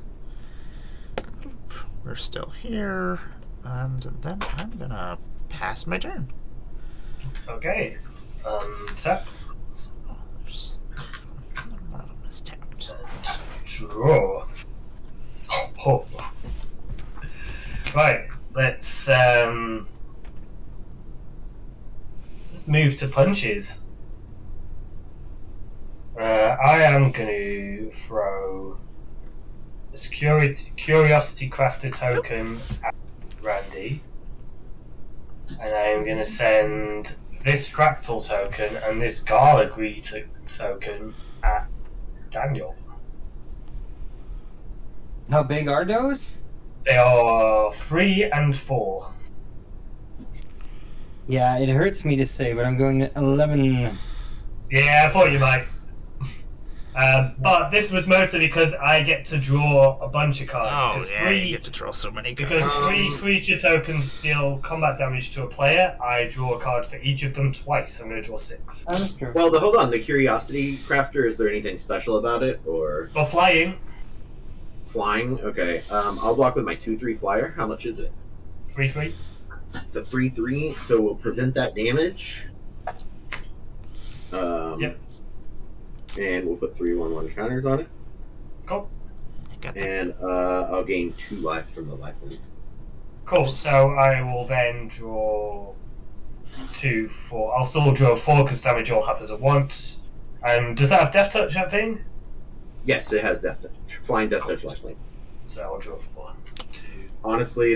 We're still here, and then I'm gonna pass my turn.
Okay. Tap.
Oh, there's one of them is tapped.
Draw. Oh. Right. Let's move to punches. I am going to throw a Curiosity Crafter token at Randy. And I am going to send this Fractal token and this Gala token at Daniel.
How big are those?
They are 3 and 4.
Yeah, it hurts me to say, but I'm going to 11.
Yeah, I thought you might. But this was mostly because I get to draw a bunch of cards.
Oh, yeah, you get to draw so many cards.
Because 3 creature tokens deal combat damage to a player, I draw a card for each of them twice. So I'm going to draw 6.
Oh, that's true.
Well, hold on. The Curiosity Crafter, is there anything special about it? Or
Well, flying,
flying? Okay. I'll block with my 2/3 flyer. How much is it?
3/3.
It's a 3/3, so we'll prevent that damage.
Yep.
And we'll put 3/1/1 counters on it.
Cool.
Got that.
And I'll gain 2 life from the lifelink.
Cool. So I will then draw 2, 4. I'll still draw 4 because damage all happens at once. And does that have Death Touch, that thing?
Yes, it has Death Touch. Flying Death Touch lifelink.
So I'll draw 4, 2.
Honestly,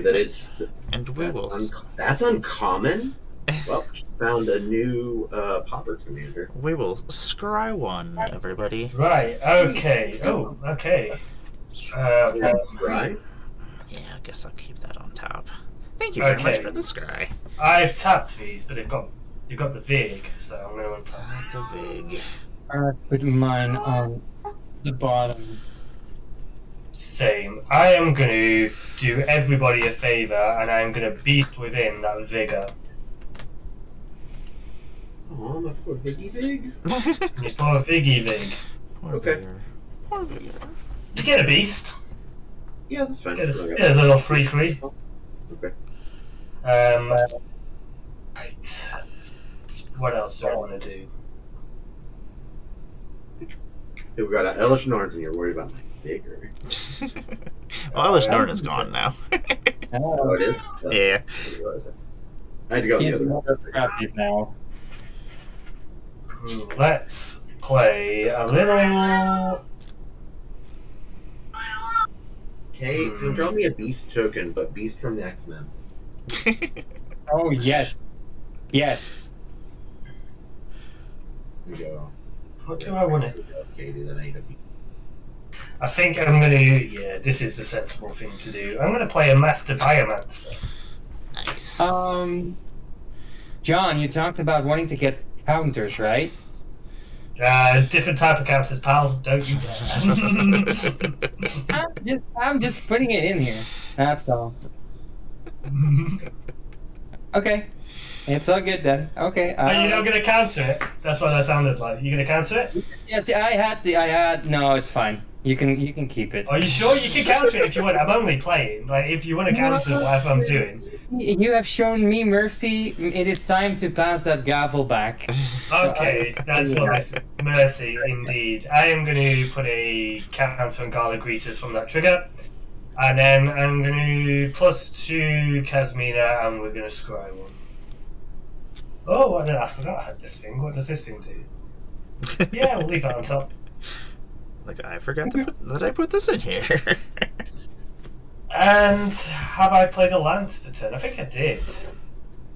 And we will.
that's uncommon. Well, found a new Popper commander.
We will scry one, everybody.
Right. Okay. Oh. Okay.
Right?
Yeah, I guess I'll keep that on top. Thank you very much
Okay.
for the scry.
I've tapped these, but you've got the Vig, so I'm going to untap.
The Vig.
I'll put mine on the bottom.
Same. I am going to do everybody a favor, and I'm going to beast within that vigor.
Oh, my poor Viggy Vig.
You poor Viggy Vig.
Poor
Okay.
Vigor. Poor Vigor.
You get a beast.
Yeah, that's fine.
Get a little 3/3.
Okay.
Right. What else do I want to do?
So we got Elish Norns, and you're worried about my vigor.
Well, Elish Norn is gone now.
Oh, it is?
Yeah.
What was it? I had to go the other way.
Now.
Let's play a little.
Okay, so draw me a beast token, but beast from the X-Men.
Oh yes, yes.
Here we go.
What do I want to?
Katie, then I need a beast.
I think I'm going to. Yeah, this is the sensible thing to do. I'm going to play a Master Biomancer.
Nice.
John, you talked about wanting to get counters, right?
Different type of counters, pal. Don't you dare.
I'm just putting it in here. That's all. Okay, it's all good then. Okay.
Are you not going to counter it? That's what that sounded like. You going to counter it?
Yes, I had. No, it's fine. You can keep it.
Are you sure you can counter it if you want? I'm only playing. Like, if you want to counter whatever I'm doing.
You have shown me mercy. It is time to pass that gavel back.
Okay, that's what I said. Mercy, indeed. I am going to put a counter on Gala Greeters from that trigger. And then I'm going to +2 Kasmina, and we're going to scry one. Oh, I forgot I had this thing. What does this thing do? Yeah, we'll leave that on top.
Like, I forgot that I put this in here.
And have I played a land for turn? I think I did.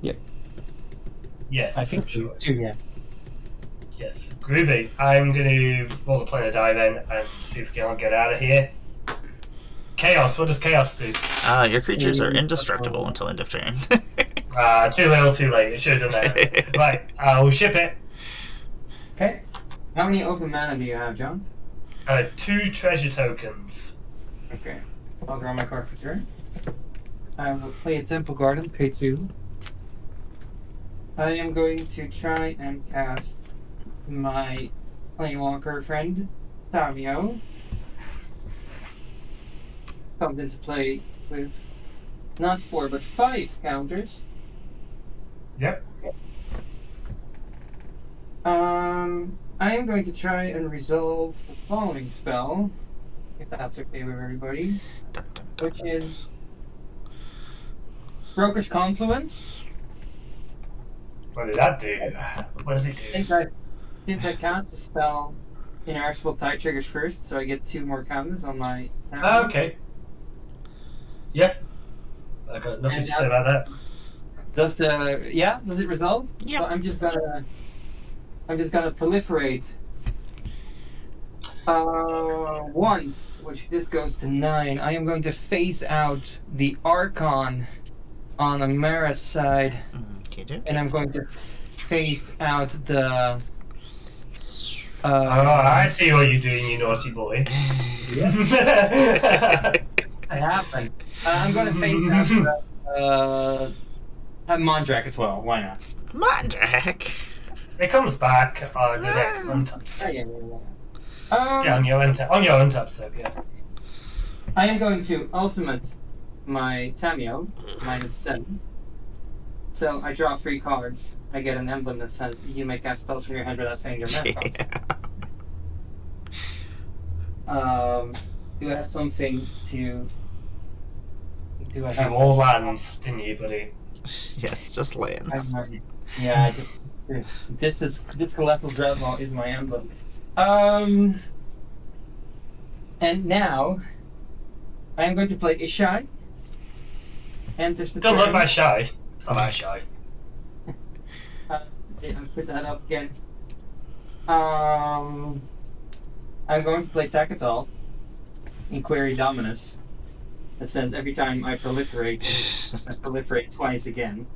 Yep.
Yes.
I think
sure.
too. Yeah.
Yes. Groovy. I'm going to roll the planar die then and see if we can get out of here. Chaos. What does Chaos do?
Your creatures are indestructible until end of turn.
Too little, too late. It should have done that. Right. We'll ship it.
Okay. How many open mana do you have, John?
2 treasure tokens.
Okay. I'll draw my card for turn. I will play a Temple Garden, pay 2. I am going to try and cast my Planewalker friend, Tamio. Comes into play with not 4 but 5 counters.
Yep.
I am going to try and resolve the following spell, if that's okay with everybody, which is Broker's Confluence.
What did that do? What does it do?
Since I cast the spell, inarrestable tie triggers first, so I get 2 more counters on my.
Okay. Yeah. I got nothing to say about that.
Does it resolve?
Yeah.
So I'm just gonna proliferate. Once, which this goes to 9, I am going to phase out the Archon on Amara's side,
Okay,
and I'm going to phase out the
I see what you're doing, you naughty boy.
It happened. I'm going to face have Mondrak as well. Why not?
Mondrak.
It comes back on the next untap
Oh,
step.
yeah.
Yeah, on your untap step, yeah.
I am going to ultimate my Tamio, -7. So I draw 3 cards. I get an emblem that says you may cast spells from your hand without paying your mana cost. Do I have something to... Do I have...
All lands, didn't you, buddy?
Yes, just lands.
Yeah, I just... This Colossal Dreadnought is my emblem. And now... I am going to play Ishai. Enters the
Don't
turn.
look that shy. It's not that shy.
I'll put that up again. I'm going to play Takatal in Query Dominus. That says every time I proliferate, I proliferate twice again.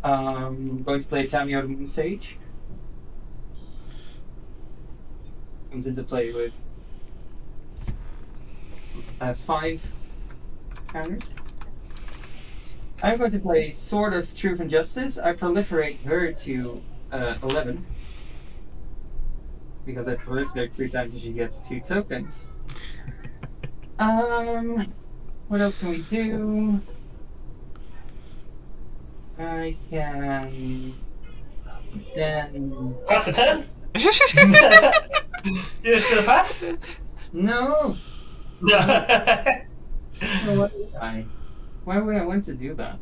I'm going to play Tamio the Moon Sage. Comes into play with 5 counters. I'm going to play Sword of Truth and Justice. I proliferate her to 11. Because I proliferate 3 times and she gets 2 tokens. What else can we do? I can... Then...
Pass the turn? You're just gonna pass?
No!
No.
Why would I? Why would I want to do that?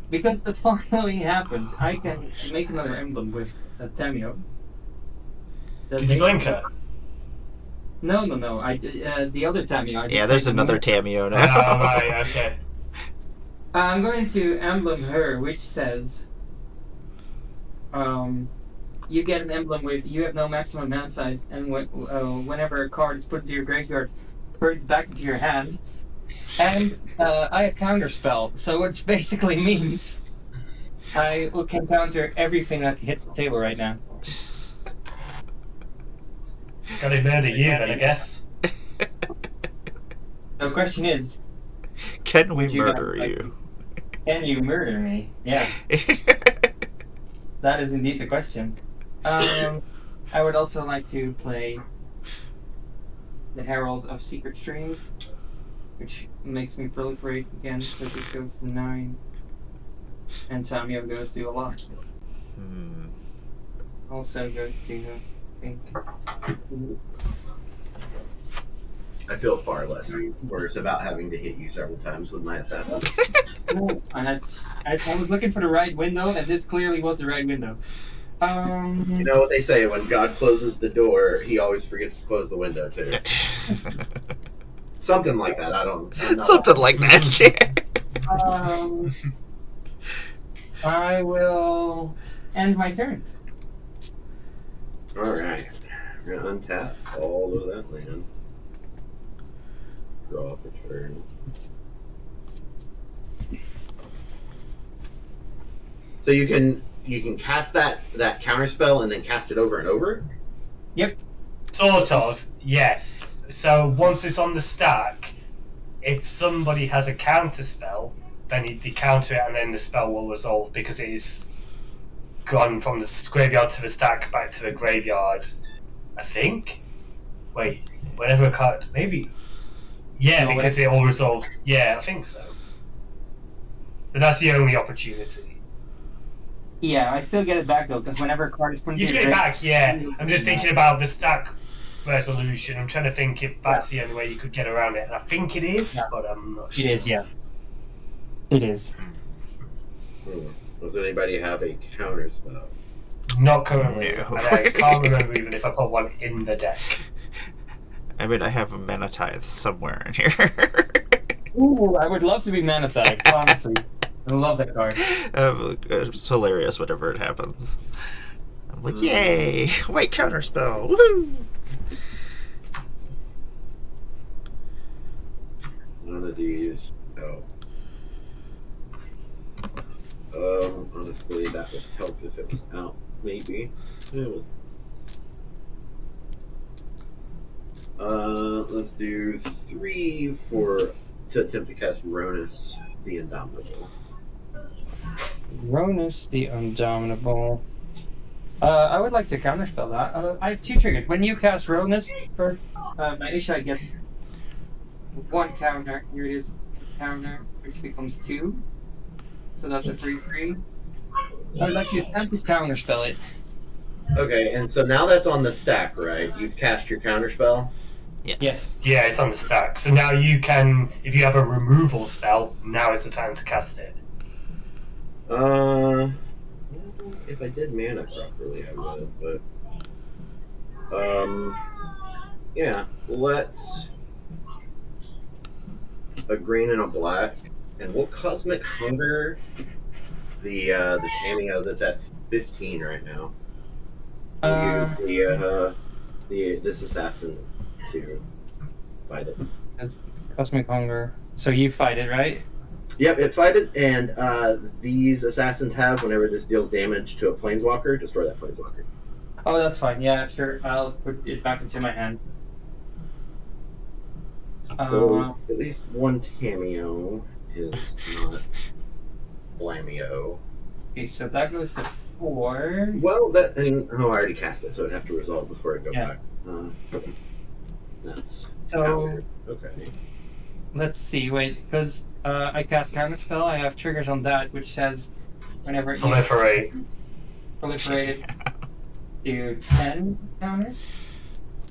Because the following happens. I can make another emblem with a Tamio.
Did you blink her?
No. The other Tamio.
Yeah, there's another Tamio now.
Oh, right, okay.
I'm going to emblem her, which says, you get an emblem with you have no maximum mana size, and whenever a card is put into your graveyard, put it back into your hand. And I have counterspell, so which basically means I can counter everything that hits the table right now.
Gotta murder you then, I guess.
The question is,
Can we
you
murder
guys,
you?
can you murder me? Yeah, that is indeed the question. I would also like to play the Herald of Secret Streams, which makes me proliferate again, so this goes to 9. And Tamio goes to a lot. Also goes to, I think...
I feel far less worse about having to hit you several times with my assassin.
I was looking for the right window, and this clearly was the right window.
You know what they say, when God closes the door, he always forgets to close the window, too. Something like that, I don't know.
Something like that, yeah.
I will end my turn.
Alright. We're going to untap all of that land. Draw for turn. So you can cast that counter spell and then cast it over and over?
Yep.
Sort of, yeah. So once it's on the stack, if somebody has a counter spell, then they counter it and then the spell will resolve because it is gone from the graveyard to the stack back to the graveyard, I think? Wait, whenever a card... Maybe... Yeah,
No,
because it all resolves... Yeah, I think so. But that's the only opportunity.
Yeah, I still get it back though, because whenever a card is put into
You
your
get it
grave-
back, yeah. I'm just thinking about the stack resolution. I'm trying to think if that's the only way you could get around it. And I think it is, but I'm not sure.
It is, yeah. It is.
Does anybody have a counter spell?
Not currently.
No.
And I can't remember even if I put one in the deck.
I mean, I have a Mana Tithe somewhere in here.
Ooh, I would love to be Manatide, honestly. I love that card.
It's hilarious whenever it happens. I'm like, yay! White counterspell! Woohoo!
One of these. Oh. Honestly, that would help if it was out. Maybe it was. Let's do 3 to attempt to cast Ronus the Indomitable.
Ronus the Indomitable. I would like to counterspell that. I have 2 triggers. When you cast Ronus, for Maisha gets 1 counter. Here it is, counter, which becomes 2. So that's a 3/3. I would like to attempt to counterspell it.
Okay, and so now that's on the stack, right? You've cast your counterspell.
Yes.
Yeah, it's on the stack. So now you can, if you have a removal spell, now is the time to cast it.
If I did mana properly, I would, but yeah, let's a green and a black, and we'll Cosmic Hunger the Tameo that's at 15 right now. We'll use this assassin to fight it.
Cosmic Hunger. So you fight it, right?
Yep, it fight it, and these assassins have, whenever this deals damage to a planeswalker, destroy that planeswalker.
Oh, that's fine. Yeah, sure. I'll put it back into my hand.
So at least one Tameo is not Blamio.
Okay, so that goes to 4.
Well, that and I already cast it, so it'd have to resolve before I go
Yeah.
back. Okay. That's
So
outward. Okay.
let's see. Wait, because I cast counterspell. I have triggers on that, which says whenever you
Proliferate.
proliferate do 10 counters.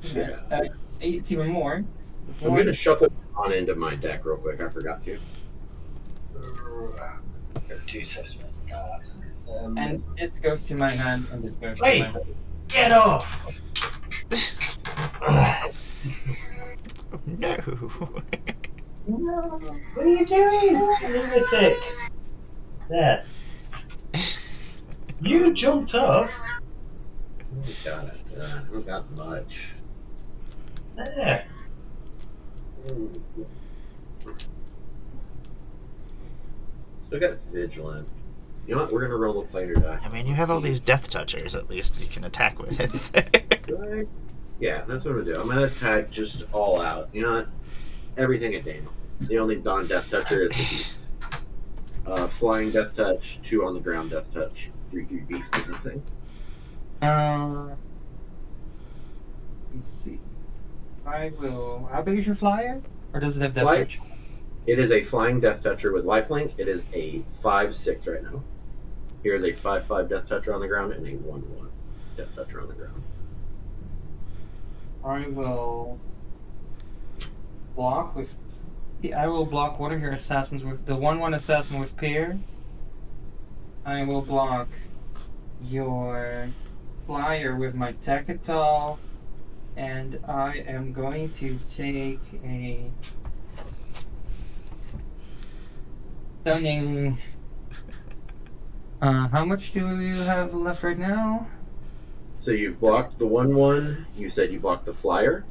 Yeah.
Yes. It's even more.
I'm gonna shuffle on into my deck real quick. I forgot to.
2 seconds.
And this goes to my hand, and this goes
Wait.
to my hand.
Get off!
No.
What are you doing, lunatic? There. You jumped up.
Oh, got it. I haven't got much.
There.
So I got Vigilant. You know what? We're gonna roll a player die.
I mean, you have all these death touchers. At least you can attack with it.
Right? Yeah, that's what I'm gonna do. I'm gonna attack just all out. You know what? Everything at Daniel. The only non-death toucher is the beast. Flying death touch, 2 on the ground death touch, 3/3 beast kind of thing.
Let's see. I will. How big is your flyer? Or does it have death
Fly-
touch?
It is a flying death toucher with lifelink. It is a 5/6 right now. Here is a 5/5 death toucher on the ground and a 1/1 death toucher on the ground.
I will block with. I will block one of your assassins with the 1/1 assassin with Peer. I will block your flyer with my Tactical, and I am going to take a stunning. How much do you have left right now?
So you've blocked the 1/1. You said you blocked the flyer.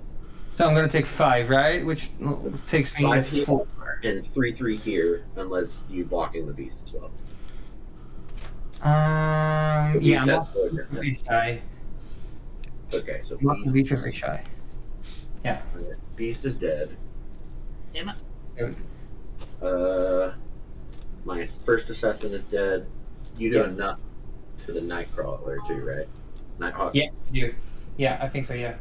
So I'm gonna take 5, right? Which takes me
5 here
4.
and 3/3 here, unless you blocking the beast as well. The beast
Yeah, I'm
has
not
no different.
very shy.
Okay, so
I'm not
beast,
very shy.
beast is dead.
Damn it.
My first assassin is dead. You do
Yeah.
enough to the Nightcrawler too, right? Nighthawk.
Yeah, dude. Yeah, I think so. Yeah.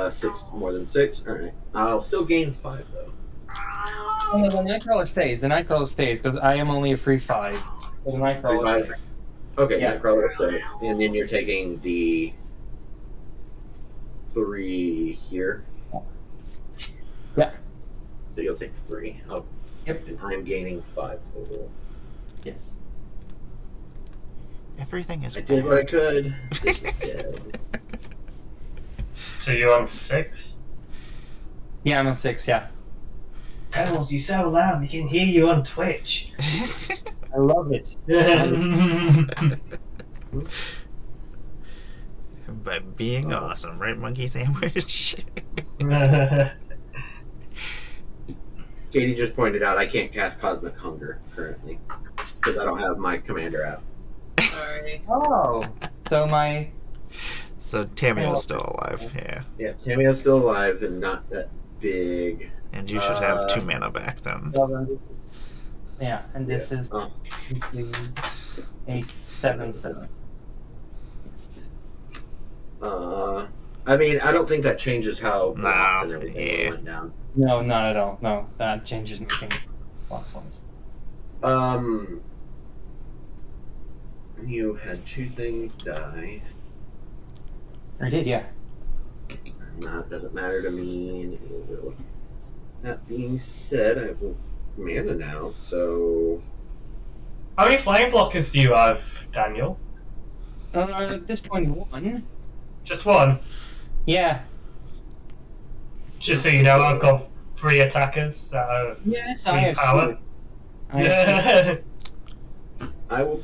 6 more than 6. All right. I'll still gain 5 though.
Oh, no, the Nightcrawler stays. The Nightcrawler stays because I am only a free 5. So the Nightcrawler.
5. Okay,
Yeah.
Nightcrawler will stay, and then you're taking the 3 here.
Yeah.
So you'll take 3. Oh,
Yep.
and I'm gaining 5 total.
Yes.
Everything is
I did what I
bad.
could. This is dead.
So you're on 6?
Yeah, I'm on 6. Yeah.
Devils, you're so loud, they can hear you on Twitch.
I love it.
By being awesome, right, Monkey Sandwich?
Katie just pointed out I can't cast Cosmic Hunger currently. because I don't have my commander app.
Sorry. Oh. So my...
So Tamiyo's still alive, yeah.
Yeah, Tamiyo's still alive and not that big.
And you should have 2 mana back then.
Well, then this is... Yeah, and this is
Oh.
a 7/7. Yes.
I mean, I don't think that changes how blocks and
No,
everything
yeah.
went down.
No, not at all. No, that changes nothing. Last ones.
You had 2 things die.
I did, yeah.
That doesn't matter to me. That being said, I have mana now, so
How many flying blockers do you have, Daniel?
At this point, 1.
Just one.
Yeah.
Just so you know, I've got 3 attackers that have
Yes,
3
I have
power.
seen it. I have seen
I will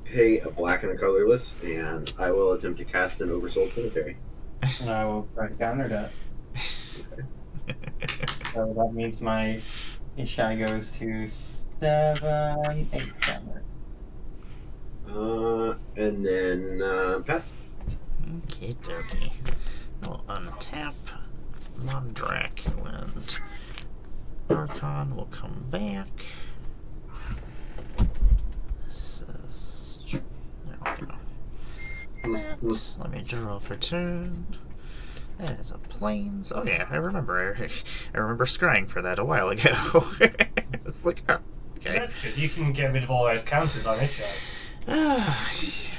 pay a black and a colorless, and I will attempt to cast an Oversoul Cemetery.
it, and I will try to counter that. So that means my Ishai goes to 7, 8 counter.
And then pass.
Okie dokie. We'll untap Mondrak and Archon will come back. This is... There we go. That, let me draw for turn. That is a plains. Oh yeah, I remember. I remember scrying for that a while ago. It's like, oh, okay.
That's good. You can get rid of all those counters on this show.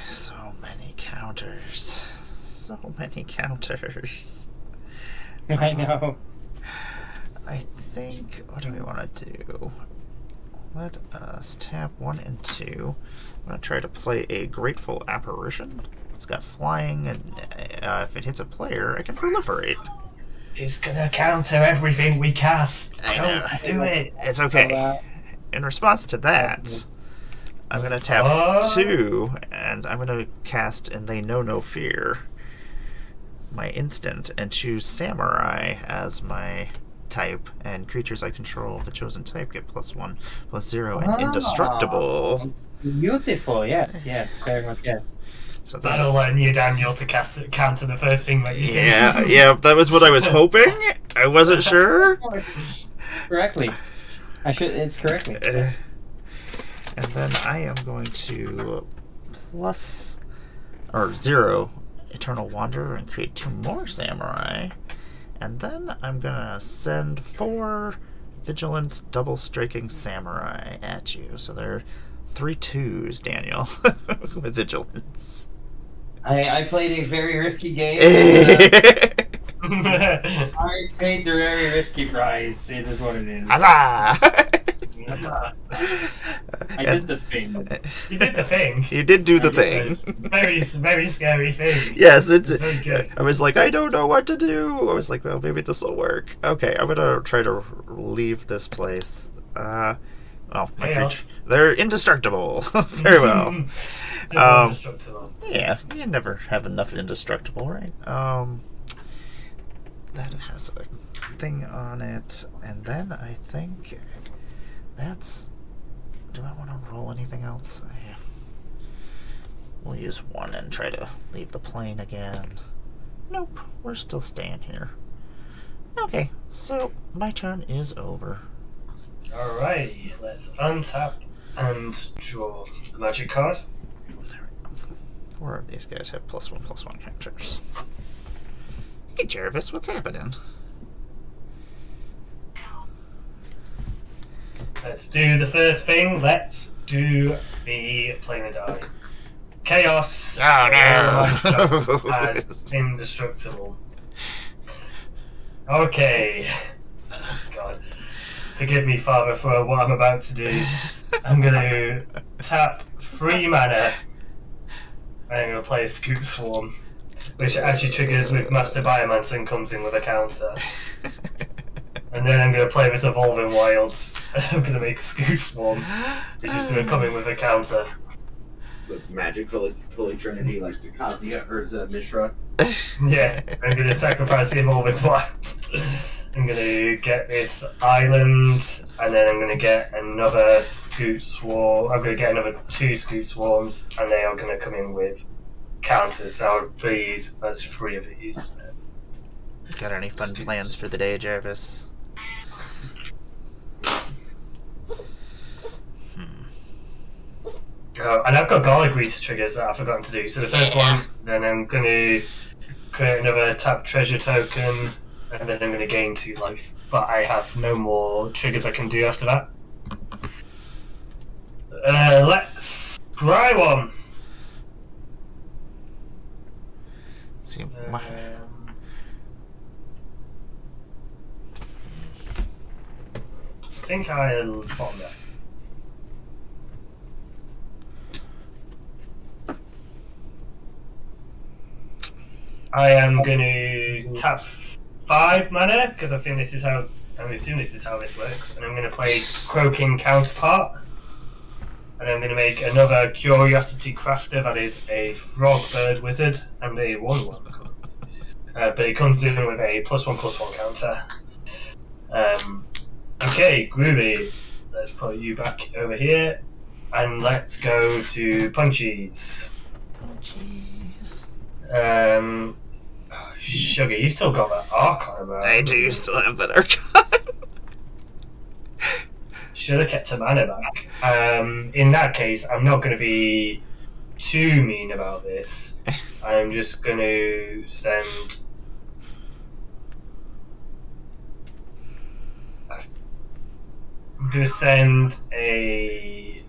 So many counters. So many counters.
I know.
I think, what do we want to do? Let us tap 1 and 2. I'm going to try to play a Grateful Apparition. It's got flying, and if it hits a player, I can proliferate.
It's gonna counter everything we cast.
I know.
Don't do it.
It's okay. In response to that, I'm going to tap 2, and I'm going to cast And They Know No Fear, my instant, and choose Samurai as my type, and creatures I control of the chosen type get +1/+0 and indestructible.
Beautiful, yes, very much, yes.
So this
That'll learn you, Daniel, to counter the first thing that you
yeah, yeah, that was what I was hoping. I wasn't sure.
Correctly. It's correctly. Yes.
And then I am going to +0 Eternal Wanderer and create 2 more Samurai. And then I'm gonna send 4 Vigilance Double Striking Samurai at you. So they're 3 2s, Daniel, with Vigilance.
I played a very risky game. I paid the very risky price. It is what it is.
Huzzah!
I did the thing.
You did the thing.
You did do the thing.
Very, very scary thing.
Yes, it's.
Very good.
I was like, I don't know what to do. I was like, well, maybe this will work. Okay, I'm gonna try to leave this place. My creatures, they're indestructible. Very well.
Indestructible.
Yeah, you never have enough indestructible, right? That has a thing on it, and then I think that's. Do I want to roll anything else? We'll use 1 and try to leave the plane again. Nope, we're still staying here. Okay, so my turn is over.
Alright, let's untap and draw the magic card.
4 of these guys have +1/+1 counters. Hey Jervis, what's happening?
Let's do the first thing. Let's do the plane and die. Chaos.
Oh,
so
no.
all my stuff as indestructible. Okay. God. Forgive me, Father, for what I'm about to do. I'm going to tap 3 mana. And I'm going to play a Scoop Swarm, which actually triggers with Master Biomancer and comes in with a counter. And then I'm going to play this Evolving Wilds. I'm going to make a Scoop Swarm, which is going to come in with a counter.
The magic Holy Trinity, like Kazuya or Mishra.
Yeah, I'm going to sacrifice the Evolving Wilds. I'm gonna get this island, and then I'm gonna get another scoot swarm. I'm gonna get another 2 scoot swarms, and they are gonna come in with counters. So I'll freeze as 3 of these.
Got any fun plans for the day, Jarvis?
And I've got garlic greeter triggers that I've forgotten to do. So the first one, then I'm going to create another tap treasure token, and then I'm going to gain 2 life. But I have no more triggers I can do after that. Let's try one.
See,
I think I'll bottom that. I am going to tap 5 mana because I think this is how. I assume this is how this works, and I'm going to play Croaking Counterpart, and I'm going to make another Curiosity Crafter that is a Frog Bird Wizard and a 1/1. But it comes in with a +1/+1 counter. Okay, groovy. Let's put you back over here, and let's go to Punchies. Sugar, you still got that Archon, man.
I do still have that Archon.
Should have kept a mana back. In that case, I'm not going to be too mean about this. I'm just going to send. I'm going to send a.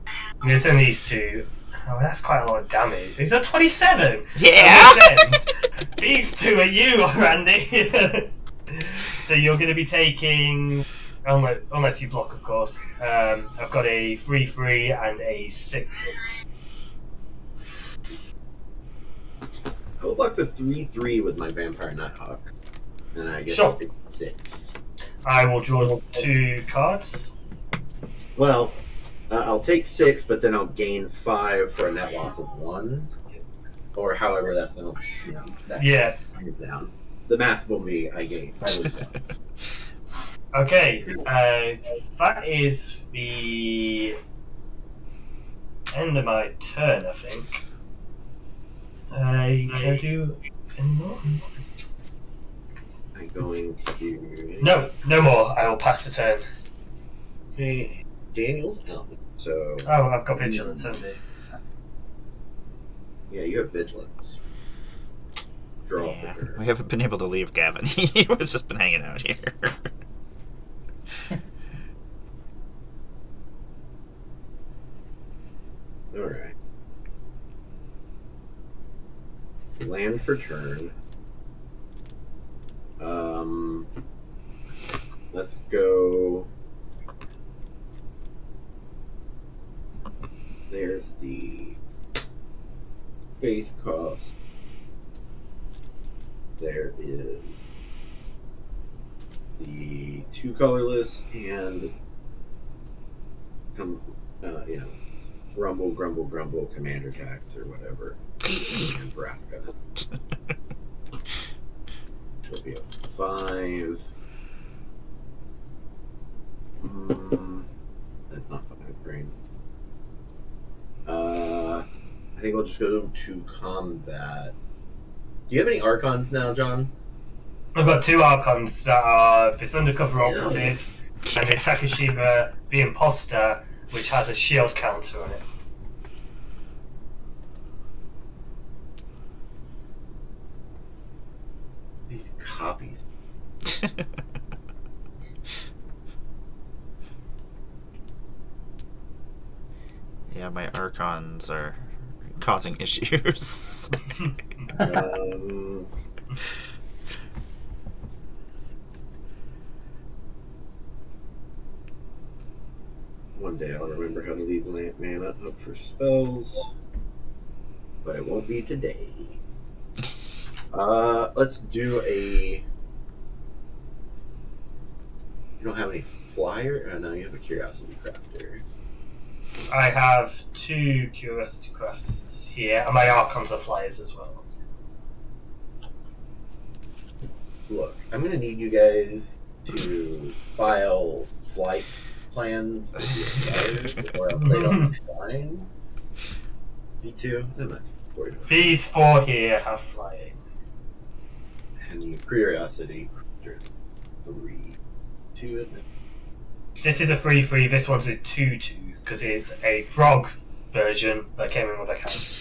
I'm going to send these 2. Oh, that's quite a lot of damage. Is that 27?
Yeah!
These 2 are you, Randy. So you're going to be taking, unless you block, of course. I've got a 3/3 and a 6/6.
I will block the 3/3 with my Vampire Nighthawk. And I get
Sure.
6.
I will draw 2 cards.
Well, I'll take 6, but then I'll gain 5 for a net loss of 1. Or however that's going to,
Yeah.
bring it down. The math will be I lose 1.
Okay, that is the end of my turn, I think. Can I do any more?
I'm going to...
No more. I will pass the turn.
Okay, Daniel's out. So...
Oh, I've got Vigilance, haven't I?
Yeah, you have Vigilance. Draw
Yeah,
for
we haven't been able to leave Gavin. He was just been hanging out here.
Alright. Land for turn. Let's go. There's the base cost. There is the 2 colorless and Rumble, Grumble, Grumble, Commander Tax or whatever. Nebraska. Should be a 5. That's not 5 green. I think we'll just go to combat. Do you have any Archons now, John?
I've got 2 Archons that are this Undercover Operative and a Sakashima the Imposter, which has a shield counter on it.
These copies.
Yeah, my Archons are causing issues.
One day I'll remember how to leave mana up for spells, but it won't be today. Let's do a... You don't have any flyer? Oh, no, you have a Curiosity Crafter.
I have 2 Curiosity Crafters here, and my Archons are flyers as well.
look, I'm going to need you guys to file flight plans with your flyers, or else they don't sign. V2, I'm not worried about
These 4 here have flying.
And the curiosity, there's 3, 2, isn't it?
This is a 3-3, this one's a 2-2, because it's a frog version that came in with a counter.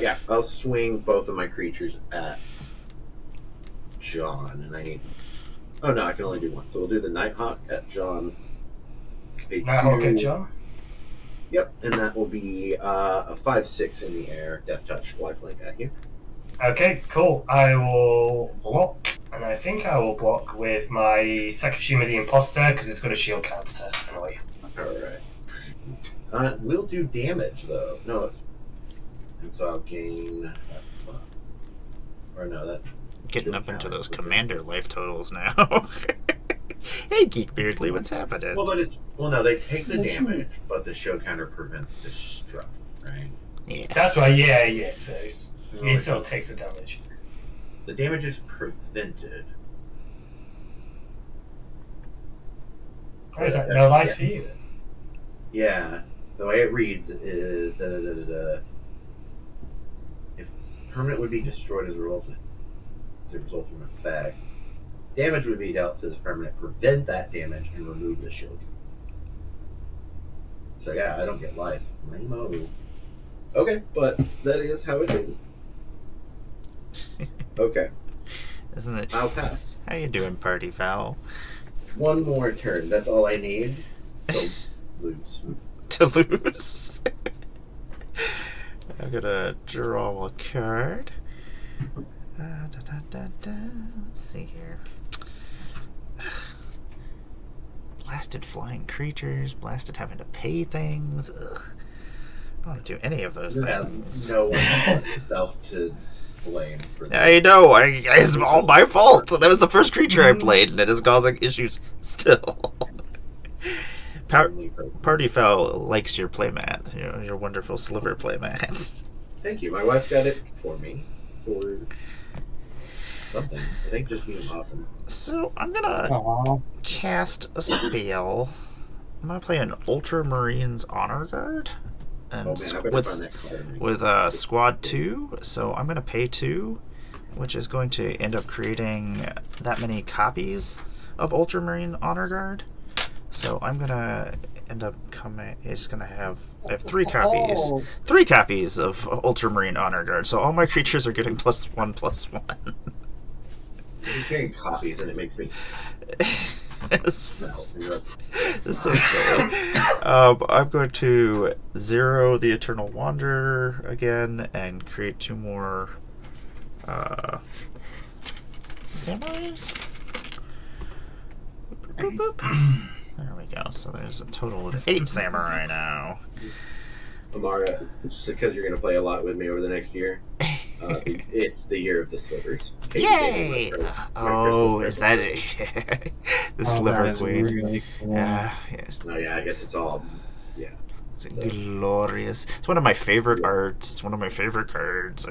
Yeah, I'll swing both of my creatures at John, and I need. Oh no, I can only do one, so we'll do the Nighthawk at John.
Nighthawk at John?
Yep, and that will be a 5/6 in the air, Death Touch, lifelink at you.
Okay, cool. I will block, and I think I will block with my Sakashima the Imposter, because it's got a shield counter, anyway.
Alright. We'll do damage, though. No, it's... And so I'll gain... Or no, that...
Getting up into those commander life totals now. Hey, Geek Beardly, what's happening?
Well, but it's... Well, no, they take the damage, but the shield counter prevents destruct, right?
Yeah.
That's right, yeah, so it still takes the damage.
The damage is prevented.
Oh, is that no life for you?
Yeah. The way it reads is if permanent would be destroyed as a result of an effect, damage would be dealt to this permanent, prevent that damage, and remove the shield. So yeah, I don't get life. Lame-o. Okay, but that is how it is. Okay.
Isn't it?
I'll pass.
How you doing, Party Foul?
One more turn. That's all I need to lose.
To lose. I'm gonna draw a card. Let's see here. Blasted flying creatures, blasted having to pay things. Ugh. I don't want to do any of those
You
things.
have no one itself to blame for that.
I know, it's all my fault. That was the first creature I played, and it is causing issues still. Party Foul likes your playmat, your wonderful sliver playmat.
Thank you. My wife got it for me for something. I think just being awesome.
So I'm gonna cast a spell. I'm gonna play an Ultramarines Honor Guard, and
Oh man, I better find that card.
with squad 2. So I'm gonna pay 2, which is going to end up creating that many copies of Ultramarine Honor Guard. So I'm gonna end up I have 3 copies. 3 copies of Ultramarine Honor Guard. So all my creatures are getting +1/+1.
I'm hearing copies and it makes me
This is so silly. I'm going to 0 the Eternal Wanderer again and create 2 more samurais. Boop, boop, boop. There we go. So there's a total of 8 samurai now.
Amara, just because you're going to play a lot with me over the next year, it's the year of the slivers.
Yay! Oh, is that it? The Sliver Queen.
Really cool.
Yes.
No, yeah, I guess it's all, yeah.
It's glorious. It's one of my favorite arts. It's one of my favorite cards.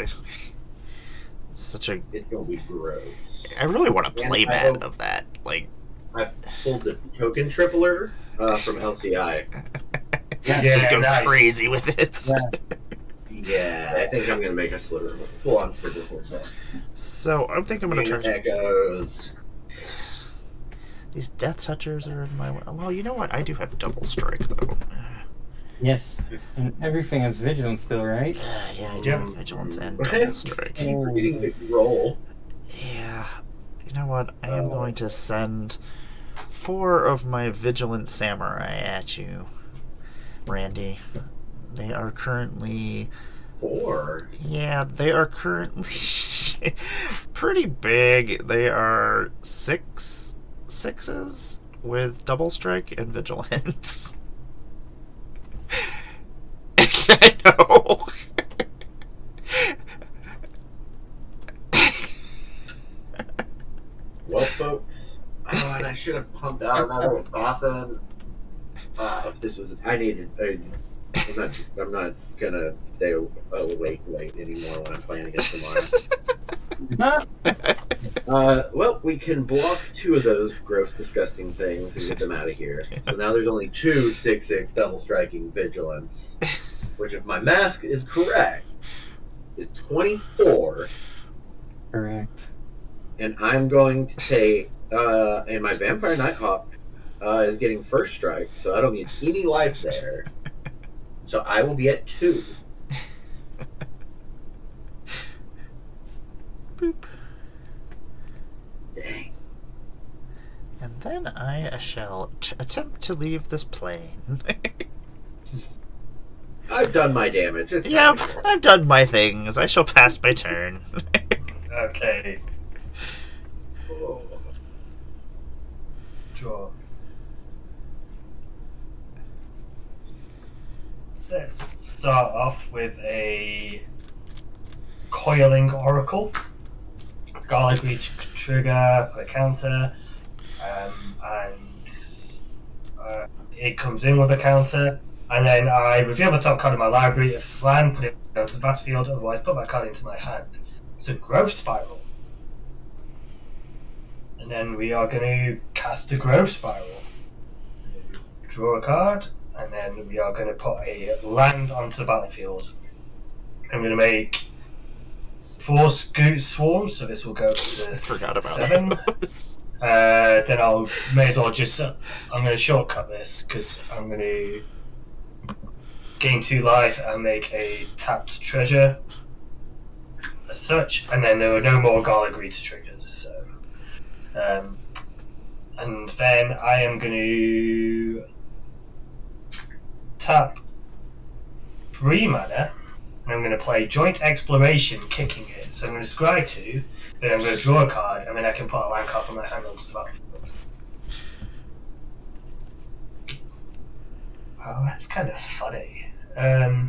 Such a.
It's going to be gross.
I really want a
And
playmat of that. Like.
I pulled the token tripler from LCI.
Just go
nice.
crazy with it.
Yeah, I think I'm going to make a sliver, full-on sliver horseback.
So I think I'm going to try.
Echoes.
These Death Touchers are in my way. Well, you know what? I do have double strike though.
Yes, and everything is vigilant still, right?
Yeah, I do have vigilance and double strike.
Keep forgetting to roll.
Yeah. You know what? I am going to send 4 of my vigilant samurai at you, Randy. They are currently
4.
Yeah, they are currently pretty big. They are 6/6s with double strike and vigilance. I know.
Well, folks. Oh, and I should have pumped out another assassin. This was. I'm not gonna stay awake late anymore when I'm playing against tomorrow. Well, we can block 2 of those gross, disgusting things and get them out of here. So now there's only 2 6/6 double striking vigilance, which, if my math is correct, is 24.
Correct.
And I'm going to take, and my Vampire Nighthawk is getting first strike, so I don't get any life there. So I will be at 2.
Boop.
Dang.
And then I shall attempt to leave this plane.
I've done my damage. It's
Yep,
fine.
I've done my things. I shall pass my turn.
Okay.
Oh.
Draw. Let's start off with a Coiling Oracle. Garlic Reach trigger, put a counter, and it comes in with a counter. And then I reveal the top card of my library. If it's land, put it onto the battlefield, otherwise put that card into my hand. So Growth Spiral. And then we are going to cast a Growth Spiral. Draw a card, and then we are going to put a land onto the battlefield. I'm going to make 4 Scoot Swarms, so this will go to
Forgot about
7.
those.
Then I'll may as well just I'm going to shortcut this because I'm going to gain 2 life and make a tapped treasure as such, and then there are no more Garlic Rita triggers. So, and then I am going to tap 3 mana. And I'm going to play Joint Exploration, kicking it. So I'm going to scry 2, then I'm going to draw a card, and then I can put a land card from my hand onto the battlefield. Oh, that's kind of funny. I'm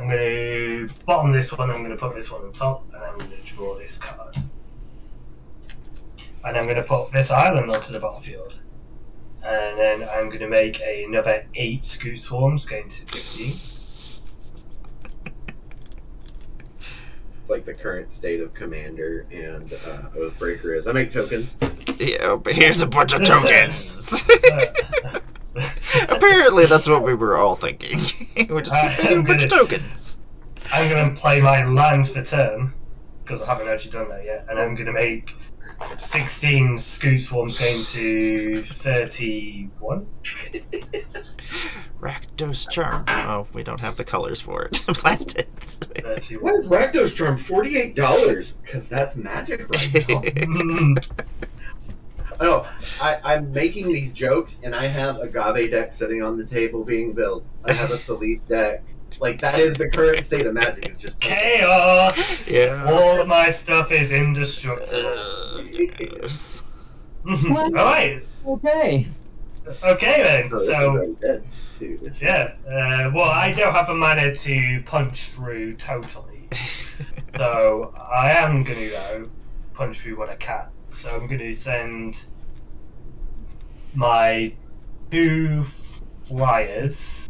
going to bottom this one, I'm going to put this one on top, and I'm going to draw this card. And I'm going to put this island onto the battlefield. And then I'm going to make another 8 Scoot Swarms, going to 15.
It's like the current state of Commander and Oathbreaker is. I make tokens.
Yeah, but here's a bunch of tokens. Apparently, that's what we were all thinking. We're just making a bunch of tokens.
I'm going to play my land for turn, because I haven't actually done that yet, and I'm going to make 16 Scoot Swarms going to 31.
Rakdos Charm. Oh, we don't have the colors for it. Blast it.
31.
Why is Rakdos Charm $48? Because that's magic right now. Oh, I'm making these jokes, and I have a Agave deck sitting on the table being built. I have a Felice deck. Like, that is the current state of Magic. It's just
Chaos!
Yeah.
All of my stuff is indestructible.
Yes.
What?
Alright,
Okay.
okay then.
Oh, this is
So,
already dead, too.
yeah. Well, I don't have a mana to punch through totally. So, I am going to go punch through what I can. So, I'm going to send my 2 flyers.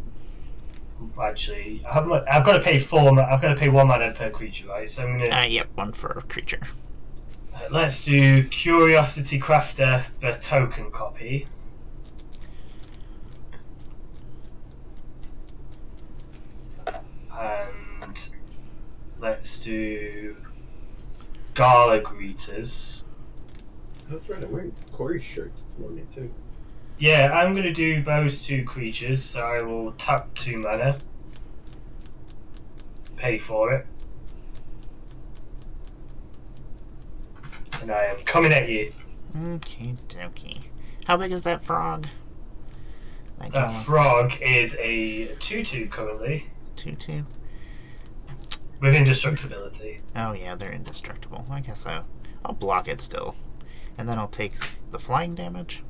Actually, I've got to pay 4. I've got to pay 1 mana per creature, right? So I'm gonna
Yep, 1 for a creature.
let's do Curiosity Crafter, the token copy. And let's do Gala Greeters.
That's right, I'm wearing Corey's shirt this morning, too.
Yeah, I'm going to do those 2 creatures, so I will tap 2 mana. Pay for it. And I am coming at you.
Okay, dokie. How big is that frog?
That frog is a 2/2 currently,
2/2.
with indestructibility.
Oh yeah, they're indestructible. I guess I'll block it still, and then I'll take the flying damage.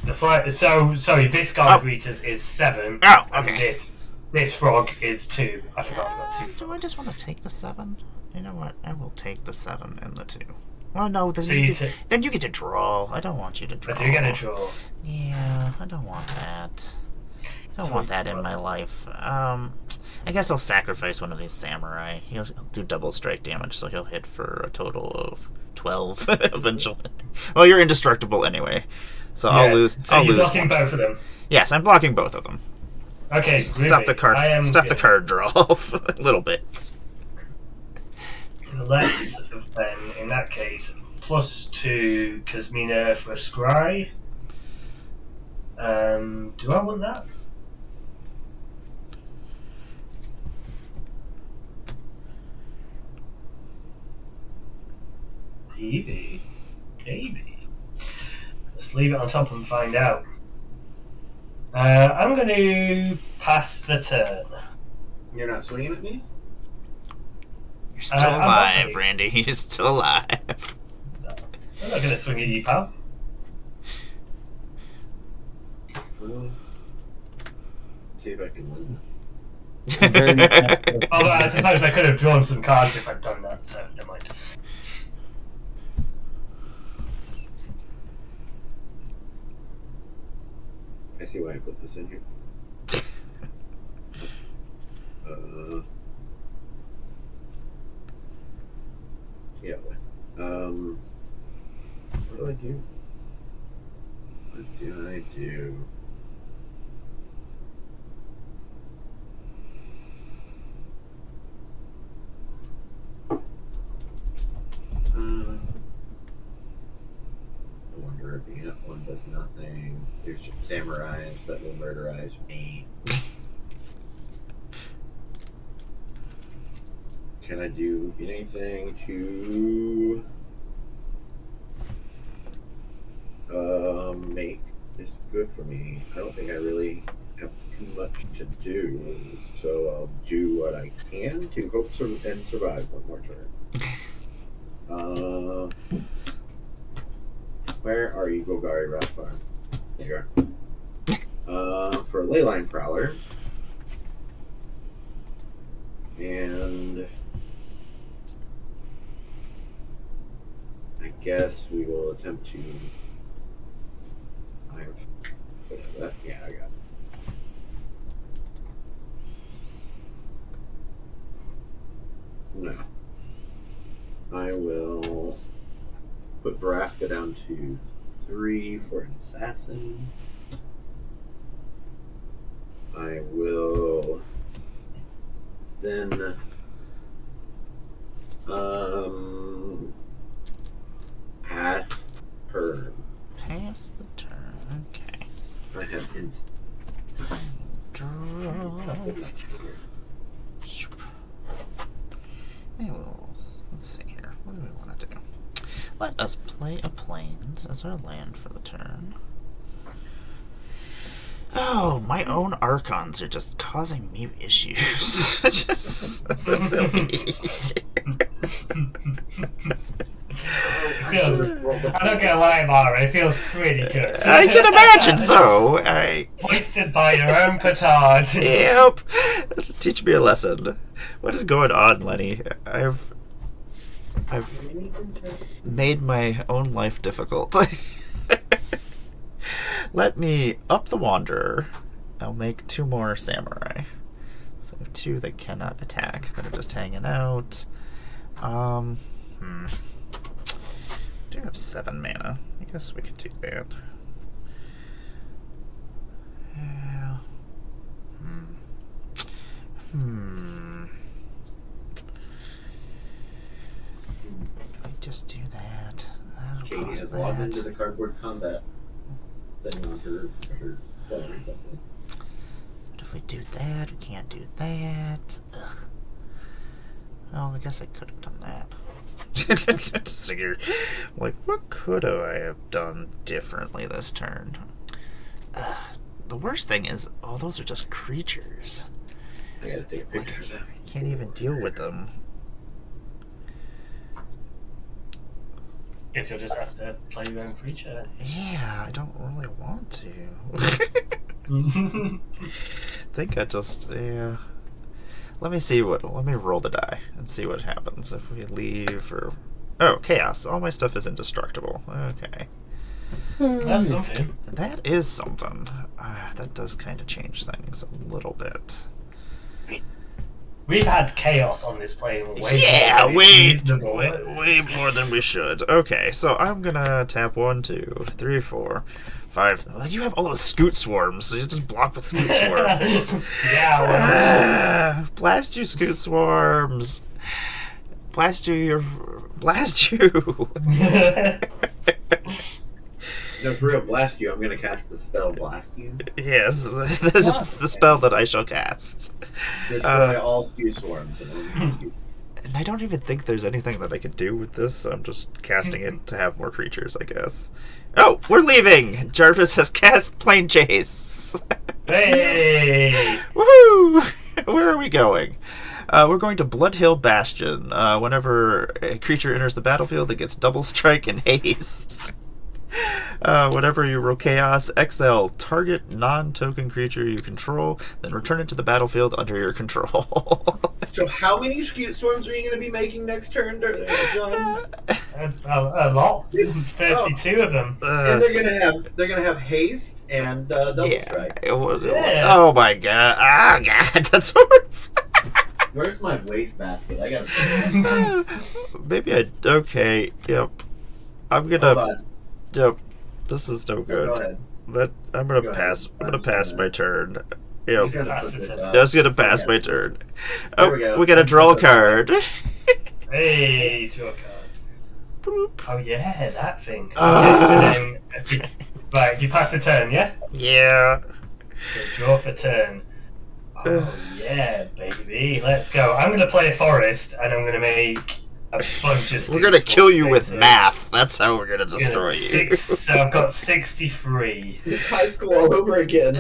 The fly. So sorry, this guard greeters is 7.
Oh,
and
okay.
This frog is 2. I forgot I've got 2
Do I
frogs.
just want to take the 7? You know what? I will take the 7 and the 2. Oh no, then,
So
then you get to draw. I don't want you to draw.
I do get a draw.
Yeah, I don't want that. I don't
So
want that in my life. I guess I'll sacrifice one of these samurai. He'll do double strike damage, so he'll hit for a total of 12 eventually. Well, you're indestructible anyway, so I'll lose.
So
I'll
you're
lose
blocking
one.
both of them.
Yes, I'm blocking both of them.
Okay,
Stop the card. Stop the card draw off a little bit.
Let's then, in that case, +2 Kazmina for a scry. Do I want that? Maybe. Let's leave it on top and find out. I'm going to pass the turn.
You're not swinging at me?
You're still alive, Randy. You're still alive.
No, I'm not going to swing at you, pal.
Well, see if I can win.
Although I suppose I could have drawn some cards if I'd done that, so never mind.
I see why I put this in here. Yeah. What do I do? What do I do? I wonder if the one does nothing. There's samurais that will murderize me. Can I do anything to make this good for me? I don't think I really have too much to do, so I'll do what I can to hope and survive one more turn. Where are you, Golgari Rathfarm? There you are. For a Leyline Prowler. And I guess we will attempt to. Yeah, I got it. No. I will put Vraska down to 3 for an assassin. I will then pass turn.
Pass the turn. Okay.
I have instant.
Draw. Let's see here. What do we want to do? Let us play a plains as our land for the turn. Oh, my own Archons are just causing me issues. Just so silly.
I'm not gonna lie, Mara, it feels pretty good.
I can imagine so.
Hoisted by your own petard.
Yep. Teach me a lesson. What is going on, Lenny? I've made my own life difficult. Let me up the Wanderer. I'll make 2 more Samurai. So 2 that cannot attack, that are just hanging out. I do have 7 mana. I guess we could do that. Yeah. Do we just do that? That'll
Katie
cost
has logged into
that.
the cardboard combat thing on her phone or something.
But if we do that, we can't do that. Ugh. Well, I guess I could have done that. Just figure, like, what could I have done differently this turn? The worst thing is, oh, those are just creatures.
I gotta take a picture of that.
Can't even deal with them.
Guess you'll just have to play your own creature.
Yeah, I don't really want to. Think I just, yeah. Let me roll the die and see what happens if we leave or Oh, chaos. All my stuff is indestructible. Okay.
That's something.
That is something. That does kind of change things a little bit.
We've had chaos on this plane way
way more than we should. Okay, so I'm gonna tap 1, 2, 3, 4, 5. Well, you have all those scoot swarms, so you just block with scoot swarms.
Yeah.
Blast you, scoot swarms. Blast you.
No, for real, blast you. I'm gonna cast the spell blast you.
Yes, this is the spell that I shall cast.
Destroy all skew swarms. And
I don't even think there's anything that I could do with this. I'm just casting it to have more creatures, I guess. Oh, we're leaving! Jarvis has cast Planechase.
Hey!
Woohoo! Where are we going? We're going to Blood Hill Bastion. Whenever a creature enters the battlefield, it gets double strike and haste. Whenever you roll Chaos, exile target non-token creature you control, then return it to the battlefield under your control.
So how many skew swarms are you going to be making next turn, John?
A lot. 32 of them.
And they're gonna have haste and double strike.
Yeah.
Oh my god. Ah, god, that's horrible.
Where's my wastebasket? I gotta.
Maybe I. Okay, yep. I'm
Hold
gonna.
on.
Yep. This is no
Go
good.
ahead.
I'm gonna
Go
pass.
ahead.
I'm gonna pass my turn.
He's
Yep.
gonna
Pass
put
it
this
to-
up.
Just gonna pass
Okay.
my turn.
There we go.
We gotta draw a card.
Hey, draw a card.
Boop.
Oh yeah, that thing.
Ah.
And then, right, you pass the turn, yeah?
Yeah.
So draw for turn. Oh yeah, baby. Let's go. I'm gonna play a forest and I'm gonna make a bunch of
We're gonna kill you with
spaces.
math. That's how we're gonna destroy you.
So I've got 63.
It's high school all over again.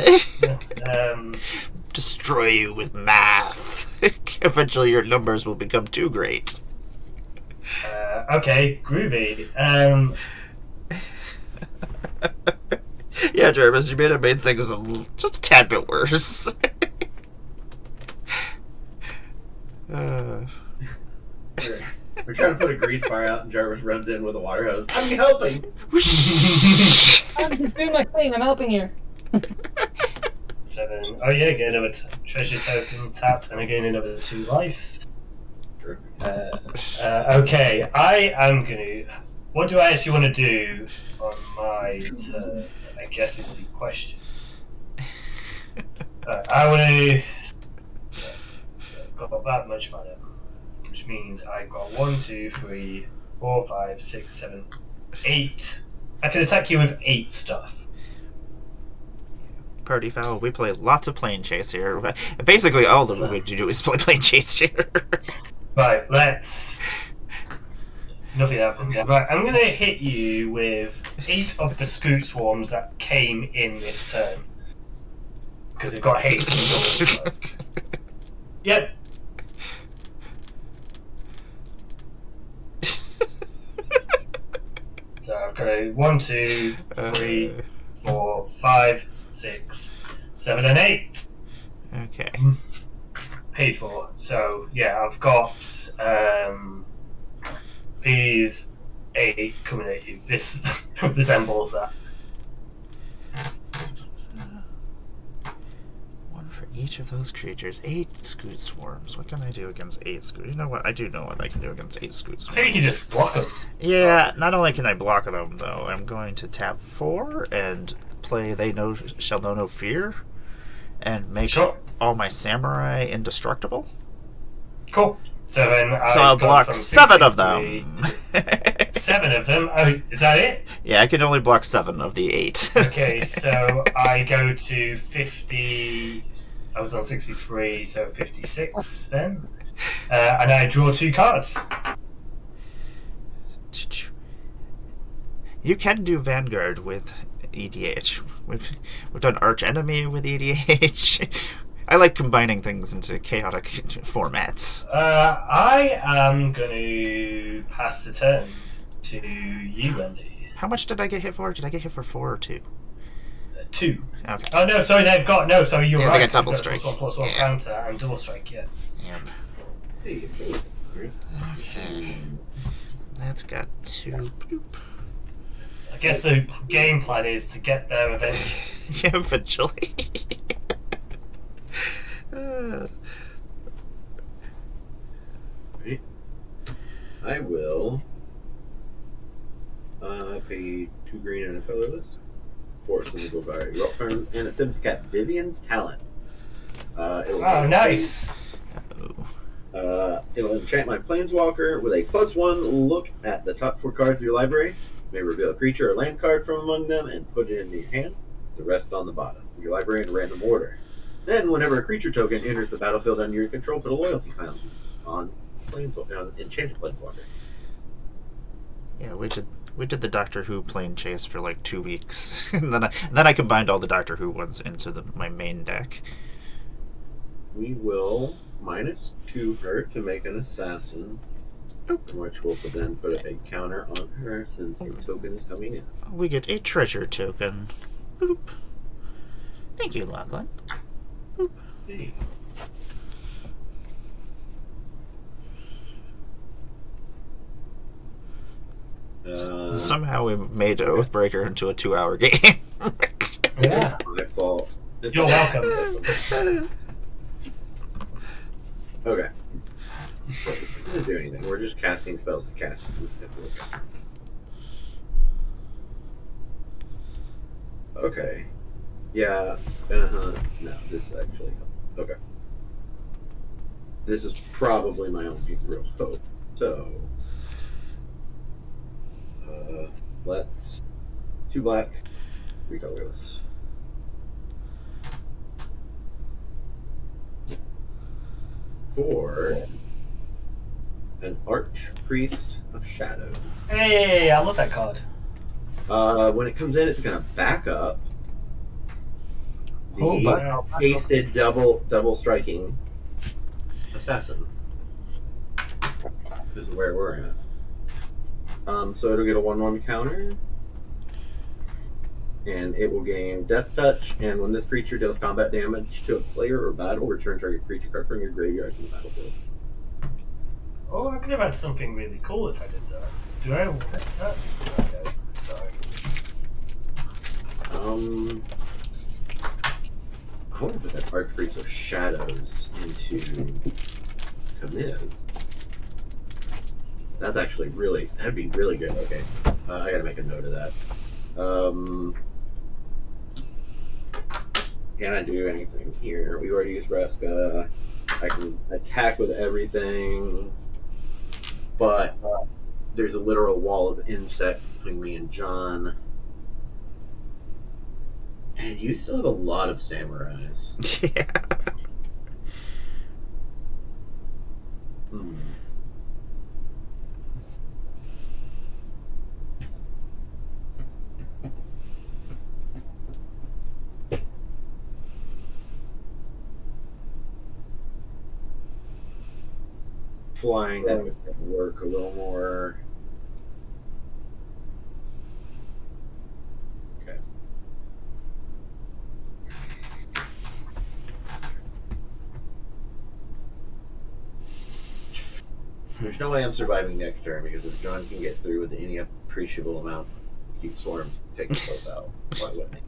Destroy you with math. Eventually your numbers will become too great.
Okay, groovy.
Yeah, Jarvis, you may have made things just a tad bit worse.
We're trying to put a grease fire out, and Jarvis runs in with a water hose. I'm helping.
I'm just doing my thing. I'm helping here.
7. Oh yeah, get another treasure token tapped and again another 2 life.
Sure.
Okay, I am gonna. What do I actually want to do on my turn? I guess is the question. I want to. So I've got that much mana, which means I've got 1, 2, 3, 4, 5, 6, 7, 8. I can attack you with 8 stuff.
Party foul. We play lots of Planechase here. Basically, all that we do is play Planechase here.
Right, let's. Nothing happens. Right, I'm going to hit you with 8 of the scoot swarms that came in this turn. Because we've got haste. Yep. So I've got 1, 2, 3, 4, 5, 6, 7, and 8.
Okay.
Paid for. So yeah, I've got these 8 coming at you. This resembles that.
One for each of those creatures. 8 scoot swarms. What can I do against 8 scoot? You know what? I do know what I can do against 8 scoot
I
swarms.
think you can just block them.
Yeah, not only can I block them, though, I'm going to tap 4 and play They Shall Know No Fear and make
Sure.
all my samurai indestructible.
Cool. So then
So I'll block 7 of them.
7 of them. Oh, is that it?
Yeah, I can only block 7 of the 8.
Okay, so I go to 50. I was on 63, so 56 then. And I draw 2 cards.
You can do Vanguard with EDH. We've done Arch Enemy with EDH. I like combining things into chaotic formats.
I am going to pass the turn to you, Andy.
How much did I get hit for? Did I get hit for 4 or 2?
2.
Okay.
Oh no, sorry, they've got no. Sorry, you're
Yeah,
right.
they got double
You've got
strike.
+1/+1
Yeah.
counter and double strike. Yeah.
Yep.
Hey,
Okay. That's got 2. Bloop.
I guess the game plan is to get there eventually.
Yeah, eventually.
Right. I will pay 2 green and a colorless. Force them to go by rock farm, and it's got Vivian's Talent.
Oh, nice.
It'll enchant my Planeswalker with a +1 look at the top 4 cards of your library. You may reveal a creature or land card from among them and put it into your hand. The rest on the bottom of your library in random order. Then, whenever a creature token enters the battlefield under your control, put a loyalty count on Enchanted Planeswalker.
Yeah, we did the Doctor Who Planechase for like 2 weeks, and then I combined all the Doctor Who ones into my main deck.
We will -2 her to make an assassin, which will then put a counter on her since a token is coming in.
We get a treasure token. Boop. Thank you, Lachlan. Boop.
Hey.
Somehow we made Oathbreaker into a 2-hour game.
Yeah.
My fault.
You're welcome.
Okay. So it's not going to do anything. We're just casting spells to cast them. Okay. Yeah. No, this actually. Okay. This is probably my only real hope. So. Let's. 2 black, 3 colorless. For an Archpriest of Shadow.
Hey, I love that card.
When it comes in, it's going to back up the
wow.
pasted double striking assassin. This is where we're at. So it'll get a 1/1 counter, and it will gain Death Touch. And when this creature deals combat damage to a player or battle, return target creature card from your graveyard to the battlefield.
Oh, I could have had something really cool if I did that. Do I want that? Okay, sorry.
I want to put that Archpriest of Shadows into Committees. That's actually that'd be really good. Okay. I gotta make a note of that. Can I do anything here? We already used Reska. I can attack with everything, but there's a literal wall of insect between me and John. And you still have a lot of samurais.
Yeah.
Flying that would work a little more. Okay. There's no way I'm surviving next turn because if John can get through with any appreciable amount of keep swarms, take himself out. Why wouldn't he?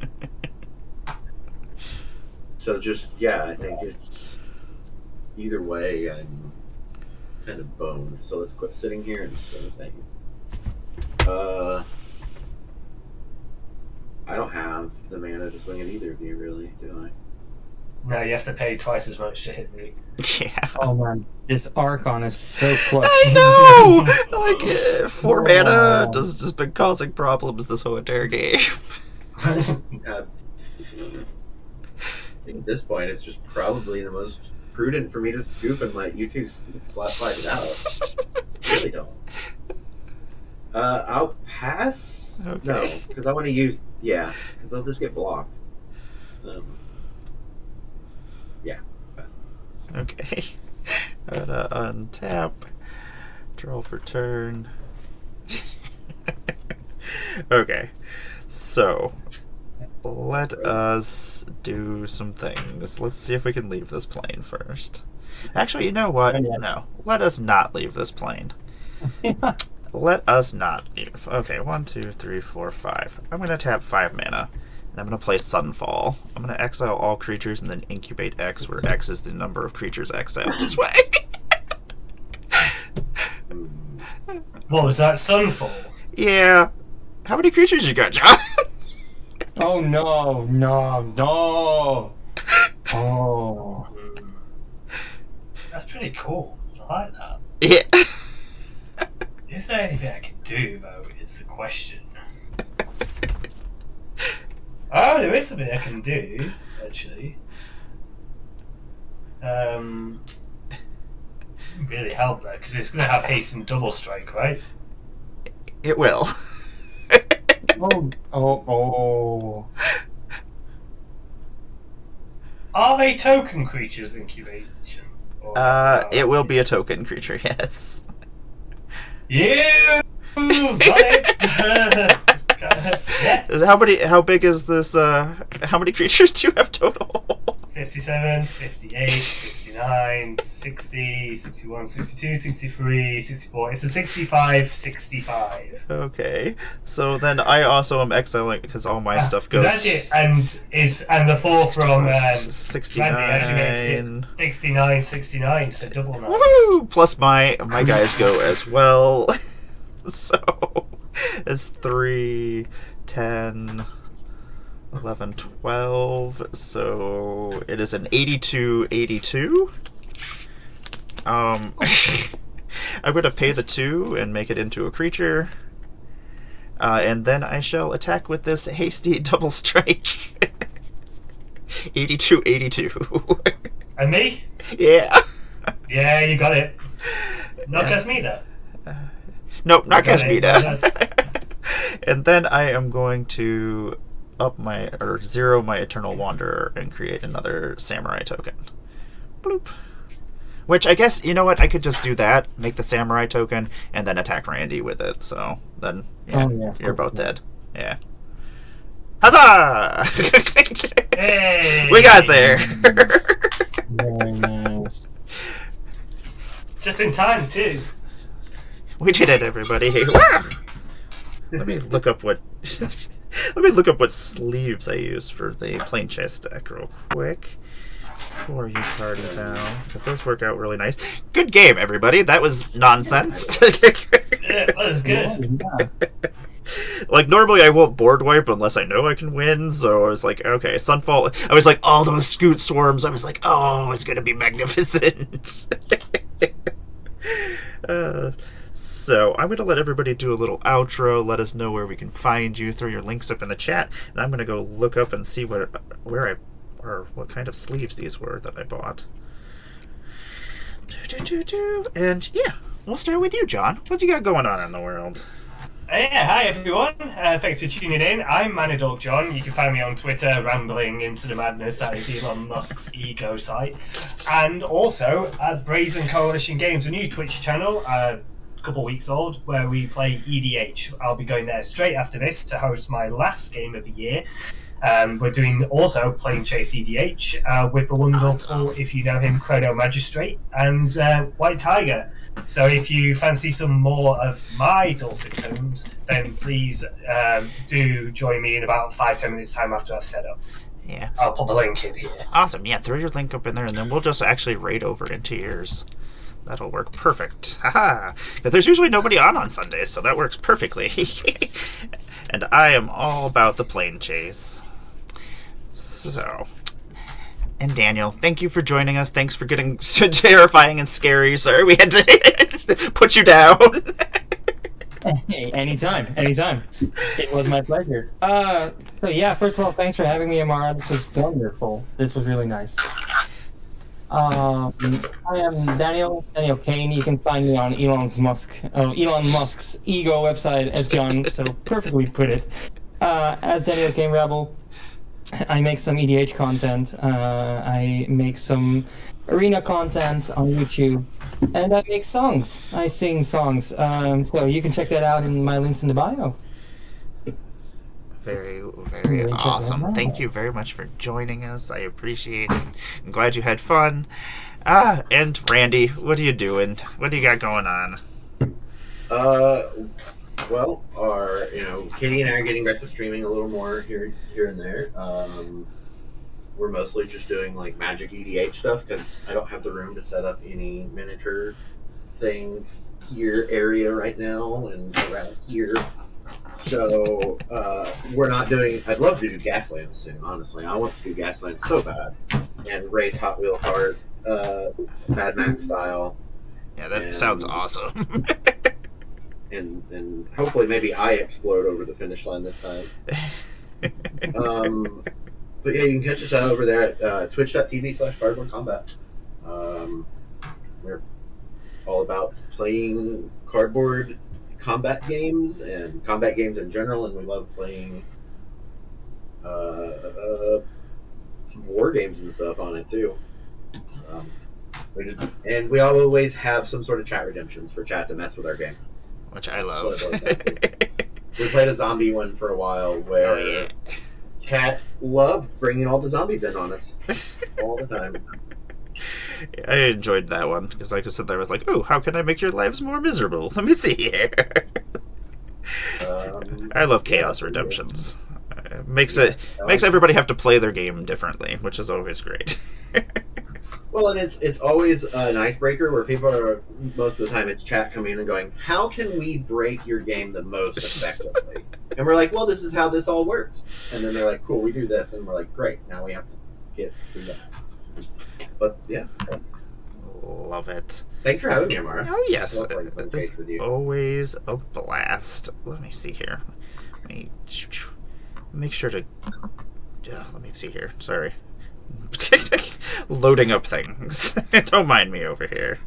So just I think it's either way. I'm kind of boned. So let's quit sitting here and swing a thing. I don't have the mana to swing at either of you, really, do I?
No, you have to pay twice as much to hit me.
Yeah.
Oh man, this Archon is so clutch.
I know! Like, 4 mana has just been causing problems this whole entire game.
I think at this point, it's just probably the most prudent for me to scoop and let you two slap fight it out. Really don't. I'll pass.
Okay.
No, because I want to use because they'll just get blocked. Pass.
Okay. Gotta untap. Draw for turn. Okay. So, let us do some things. Let's see if we can leave this plane first. Actually, you know what? No. Let us not leave this plane. Let us not. Okay, 1, 2, 3, 4, 5. I'm going to tap 5 mana. And I'm going to play Sunfall. I'm going to exile all creatures and then incubate X, where X is the number of creatures exiled this way.
What was that? Sunfall?
Yeah. How many creatures you got, John?
Oh no, no, no. Oh.
That's pretty cool. I like that.
Yeah.
Is there anything I can do, though, is the question. Oh, there is something I can do, actually. Really help there, because it's going to have haste and double strike, right?
It will.
Oh.
Are they token creatures incubation?
It will be a token creature, yes.
Yeah! Got it! Yeah.
How big is this, how many creatures do you have total?
57, 58, 59, 60, 61, 62, 63, 64. It's a 65.
Okay. So then I also am exiling, because all my stuff goes...
And the 4 from Randy
69.
actually makes it 69, so double nice.
Woo! Plus my guys go as well. So it's 3, 10, 11, 12. So it is an 82. I'm going to pay the 2 and make it into a creature. And then I shall attack with this hasty double strike. 82.
And me?
Yeah.
Yeah, you got it. Not Casmida.
Nope, not Casmida. And then I am going to zero my Eternal Wanderer and create another Samurai token. Bloop. Which I guess, you know what, I could just do that, make the Samurai token, and then attack Randy with it. So then, you're both dead. Yeah. Huzzah!
Hey!
We got there.
Very nice.
Just in time, too.
We did it, everybody. Let me look up what sleeves I use for the Planechase deck real quick before you party now, because those work out really nice. Good game, everybody. That was nonsense.
Yeah, that was good.
Like, normally I won't board wipe unless I know I can win, so I was like, okay, Sunfall. I was like, oh, those Scoot Swarms. I was like, oh, it's gonna be magnificent. So I'm going to let everybody do a little outro, let us know where we can find you, throw your links up in the chat, and I'm going to go look up and see what kind of sleeves these were that I bought. And yeah, we'll start with you, John. What you got going on in the world?
Yeah, hi everyone. Thanks for tuning in. I'm Manadog John. You can find me on Twitter, rambling into the madness that is Elon Musk's ego site. And also at Brazen Coalition Games, a new Twitch channel, a couple weeks old, where we play EDH. I'll be going there straight after this to host my last game of the year. We're doing also Planechase EDH with the wonderful, if you know him, Chrono Magistrate and White Tiger. So if you fancy some more of my dulcet tones, then please do join me in about 5-10 minutes time after I've set up.
Yeah.
I'll put the link in here.
Awesome. Yeah, throw your link up in there, and then we'll just actually raid over into yours. That'll work perfect. Haha. But there's usually nobody on Sundays, so that works perfectly. And I am all about the Planechase. So... And Daniel, thank you for joining us. Thanks for getting so terrifying and scary. Sorry, we had to put you down.
Hey, anytime. It was my pleasure. So yeah, first of all, thanks for having me, Amara. This was wonderful. This was really nice. I am Daniel Kane. You can find me on Elon Musk's ego website, as John so perfectly put it. As Daniel Kane Rebel. I make some EDH content, I make some arena content on YouTube, and I make songs. I sing songs, so you can check that out in my links in the bio.
Very, very awesome. Thank you very much for joining us. I appreciate it. I'm glad you had fun. And Randy, what are you doing? What do you got going on?
Uh, well, our Kitty and I are getting back to streaming a little more here and there. We're mostly just doing like Magic EDH stuff because I don't have the room to set up any miniature things here area right now and around here. So we're not doing. I'd love to do Gaslands soon. Honestly, I want to do Gaslands so bad and race Hot Wheel cars, Mad Max style.
Yeah, that sounds awesome.
and hopefully maybe I explode over the finish line this time. But yeah, you can catch us out over there at twitch.tv/cardboardcombat. We're all about playing cardboard combat games and combat games in general, and we love playing war games and stuff on it too. We always have some sort of chat redemptions for chat to mess with our game,
which I love.
We played a zombie one for a while where chat loved bringing all the zombies in on us all the time.
I enjoyed that one because I could sit there and was like, "Oh, how can I make your lives more miserable? Let me see here." I love chaos redemptions. Makes everybody have to play their game differently, which is always great.
Well, and it's always an icebreaker where people are, most of the time it's chat coming in and going, how can we break your game the most effectively? And we're like, well, this is how this all works. And then they're like, cool, we do this. And we're like, great, now we have to get through that. But yeah.
Love it.
Thanks for having me, Amara.
Oh, yes.
It's
always a blast. Let me see here. Let me make sure to... let me see here. Sorry. Loading up things. Don't mind me over here.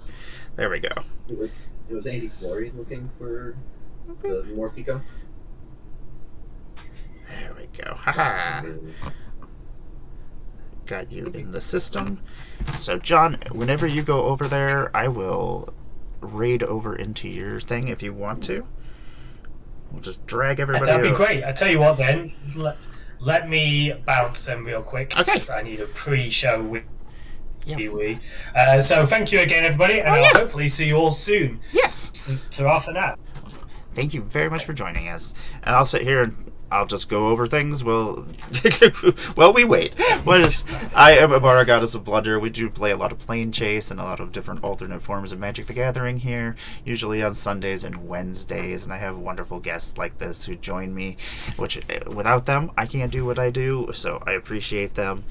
There we go.
It was Andy Flory looking for the more Pico.
There we go. Haha. Got you in the system. So, John, whenever you go over there, I will raid over into your thing if you want to. We'll just drag everybody
That'd be
over.
great. I tell you what, then. Let me bounce them real quick.
Okay.
Because I need a pre-show with
Yeah.
you. So thank you again, everybody, and I'll hopefully see you all soon.
Yes.
Ta-ra for now.
Thank you very much for joining us. And I'll sit here and I'll just go over things while we wait. I am Amara, Goddess of Blunder. We do play a lot of Planechase and a lot of different alternate forms of Magic the Gathering here, usually on Sundays and Wednesdays, and I have wonderful guests like this who join me, which without them, I can't do what I do, so I appreciate them.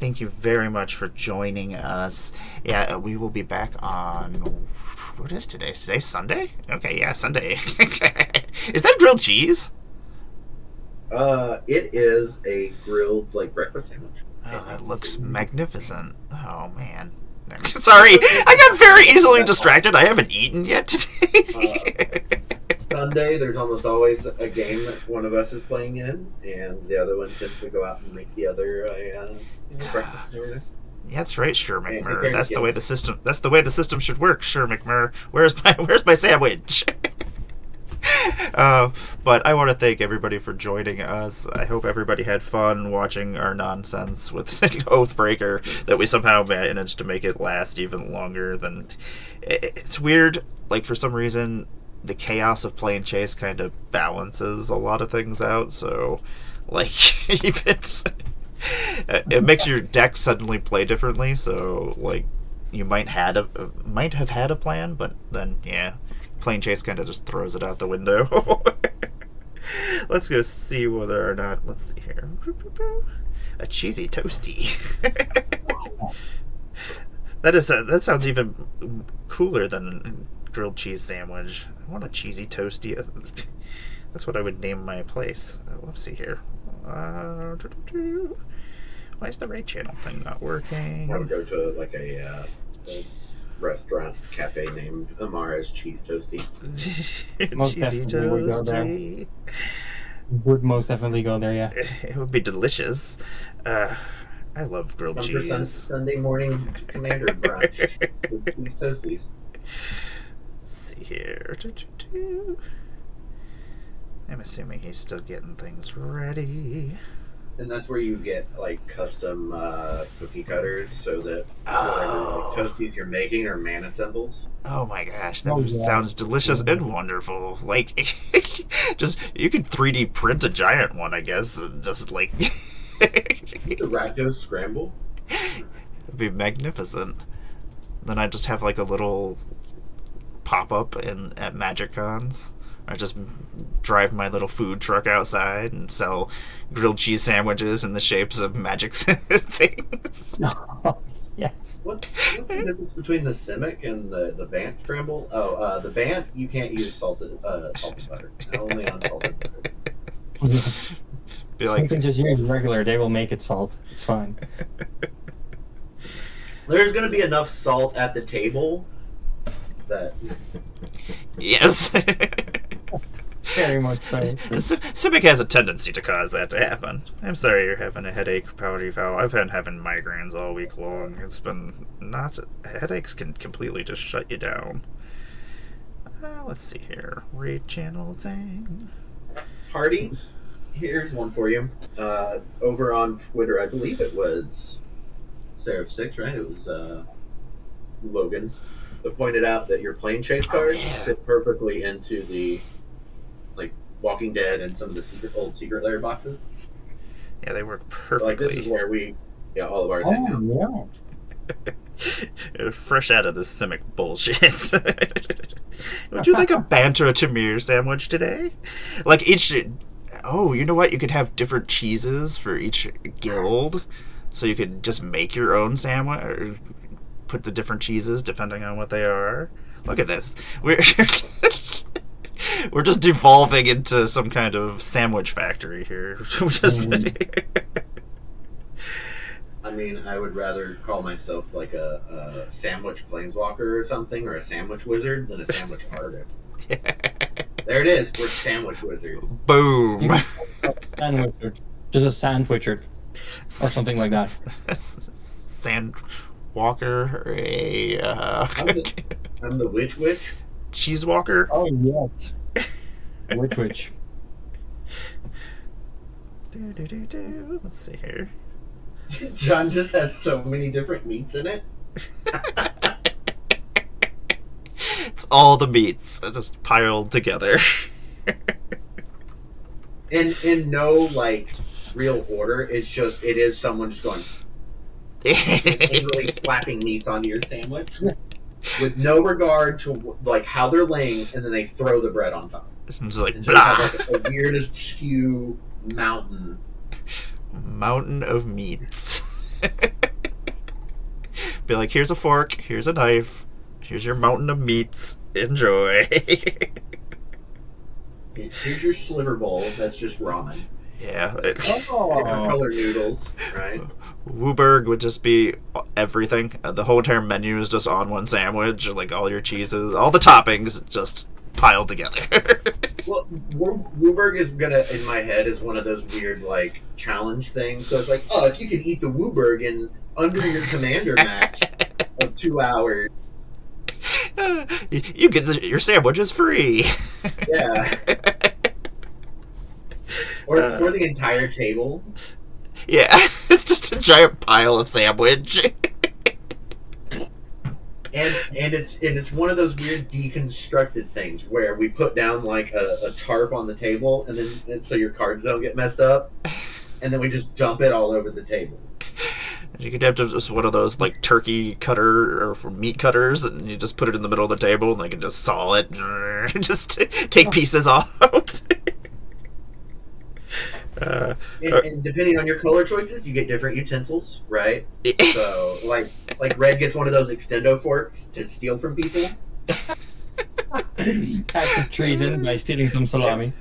Thank you very much for joining us. Yeah, we will be back on... What is today? Is today Sunday? Okay, yeah, Sunday. Is that grilled cheese?
It is a grilled breakfast sandwich.
Oh, that looks magnificent. Oh man. Sorry, I got very easily distracted. I haven't eaten yet today.
Sunday, there's almost always a game that one of us is playing in, and the other one tends to go out and make the other breakfast and everything.
Yeah, that's right, sure, McMurr. That's the way the system. That's the way the system should work, sure, McMurr. Where's my sandwich? But I want to thank everybody for joining us. I hope everybody had fun watching our nonsense with Oathbreaker, that we somehow managed to make it last even longer than... It's weird, for some reason, the chaos of Planechase kind of balances a lot of things out, so, it makes your deck suddenly play differently, so, you might have had a plan, but then, yeah... Planechase kind of just throws it out the window. Let's go see whether or not... Let's see here. A cheesy toasty. That sounds even cooler than a grilled cheese sandwich. I want a cheesy toasty. That's what I would name my place. Let's see here. Why is the right channel thing not working?
I would go to a restaurant cafe named Amara's Cheese Toasty.
Cheesy toasty.
Would most definitely go there, yeah.
It would be delicious. I love grilled cheese.
Sunday morning commander brunch with cheese toasties.
Let's see here. I'm assuming he's still getting things ready.
And that's where you get like custom cookie cutters, so that whatever like, toasties you're making are man assembles.
Oh my gosh, that
Oh, yeah.
sounds delicious and wonderful. Like, just you could 3D print a giant one, I guess. And just like,
The Rakdos scramble.
it'd be magnificent. Then I'd just have like a little pop up at Magic Cons. I just drive my little food truck outside and sell grilled cheese sandwiches in the shapes of magic things.
Yes.
What's the difference between the Simic and the Bant scramble? Oh, the Bant you can't use salted butter. Only unsalted butter.
Be
You
like,
can just use regular. They will make it salt. It's fine.
There's gonna be enough salt at the table that
yes.
Very much so.
Simic has a tendency to cause that to happen. I'm sorry you're having a headache, Powdery Fowl. I've been having migraines all week long. It's been not... Headaches can completely just shut you down. Let's see here. Raid channel thing.
party. Here's one for you. Over on Twitter, I believe it was Seraph Six, right? It was Logan that pointed out that your Planechase cards fit perfectly into the like Walking Dead and some of the old secret lair boxes.
Yeah, they work perfectly.
Like this is where all of ours hang out.
Yeah.
Fresh out of this Simic bullshit. Would you like a banter Tamir sandwich today? Like each... Oh, you know what? You could have different cheeses for each guild. So you could just make your own sandwich, or put the different cheeses depending on what they are. Look at this. We're just devolving into some kind of sandwich factory here.
I mean, I would rather call myself like a sandwich planeswalker or something, or a sandwich wizard, than a sandwich artist. There it is. We're sandwich wizards.
Boom.
Sandwicher. Just a sandwicher. Or something like that.
Sandwalker, a
I'm the witch.
cheese walker.
Oh, yes. Which?
Let's see here.
John just has so many different meats in it.
It's all the meats just piled together.
In no like real order. It is someone just going angrily slapping meats onto your sandwich with no regard to like how they're laying, and then they throw the bread on top.
It's like
And
blah.
so you have, like, a weird skew mountain.
Mountain of meats. Be like, here's a fork, here's a knife, here's your mountain of meats. Enjoy.
Here's your sliver bowl. That's just ramen.
Yeah.
Different color noodles, right?
Wooburg would just be everything. The whole entire menu is just on one sandwich. Like all your cheeses, all the toppings just piled together.
Well, Wooburg is gonna, in my head, is one of those weird like challenge things. So it's like, oh, if you can eat the Wooburg in under your commander match of 2 hours,
you get your sandwich is free.
yeah. Or it's for the entire table.
Yeah, it's just a giant pile of sandwich.
And it's one of those weird deconstructed things where we put down like a tarp on the table, and so your cards don't get messed up, and then we just dump it all over the table.
You could have just one of those like turkey cutter or for meat cutters, and you just put it in the middle of the table, and they can just saw it, just take pieces out.
And depending on your color choices, you get different utensils, right? So like red gets one of those extendo forks to steal from people.
Act of treason by stealing some salami.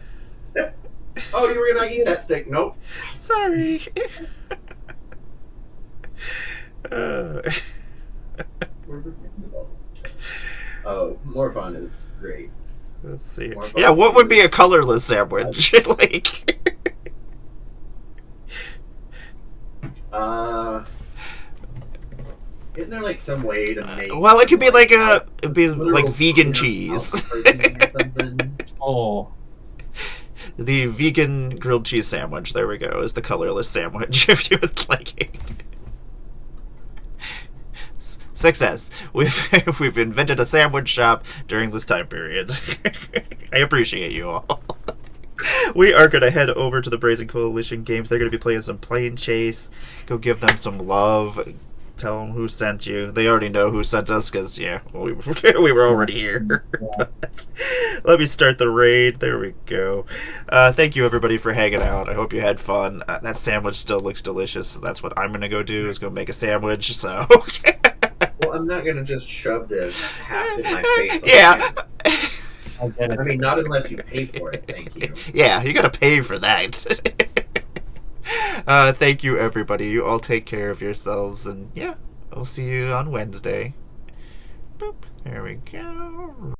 Oh, you were gonna eat that steak? Nope.
Sorry.
Oh, more fun is great.
Let's see. Yeah, what would be a colorless sandwich? Like,
isn't there like some way to make?
well, it could be like
literal
vegan
protein
cheese.
or something?
Oh.
The vegan grilled cheese sandwich, there we go, is the colorless sandwich, if you would like it. Success. We've invented a sandwich shop during this time period. I appreciate you all. We are going to head over to the Brazen Coalition games. They're going to be playing some Planechase. Go give them some love. Tell them who sent you. They already know who sent us because, yeah, well, we were already here. Let me start the raid. There we go. Thank you, everybody, for hanging out. I hope you had fun. That sandwich still looks delicious. So that's what I'm going to go do, is go make a sandwich. So,
Well, I'm not going to just shove this half in my face.
yeah.
I mean, not unless you pay for it, thank you.
Yeah, you got to pay for that. Thank you, everybody. You all take care of yourselves, and yeah, I'll see you on Wednesday. Boop. There we go.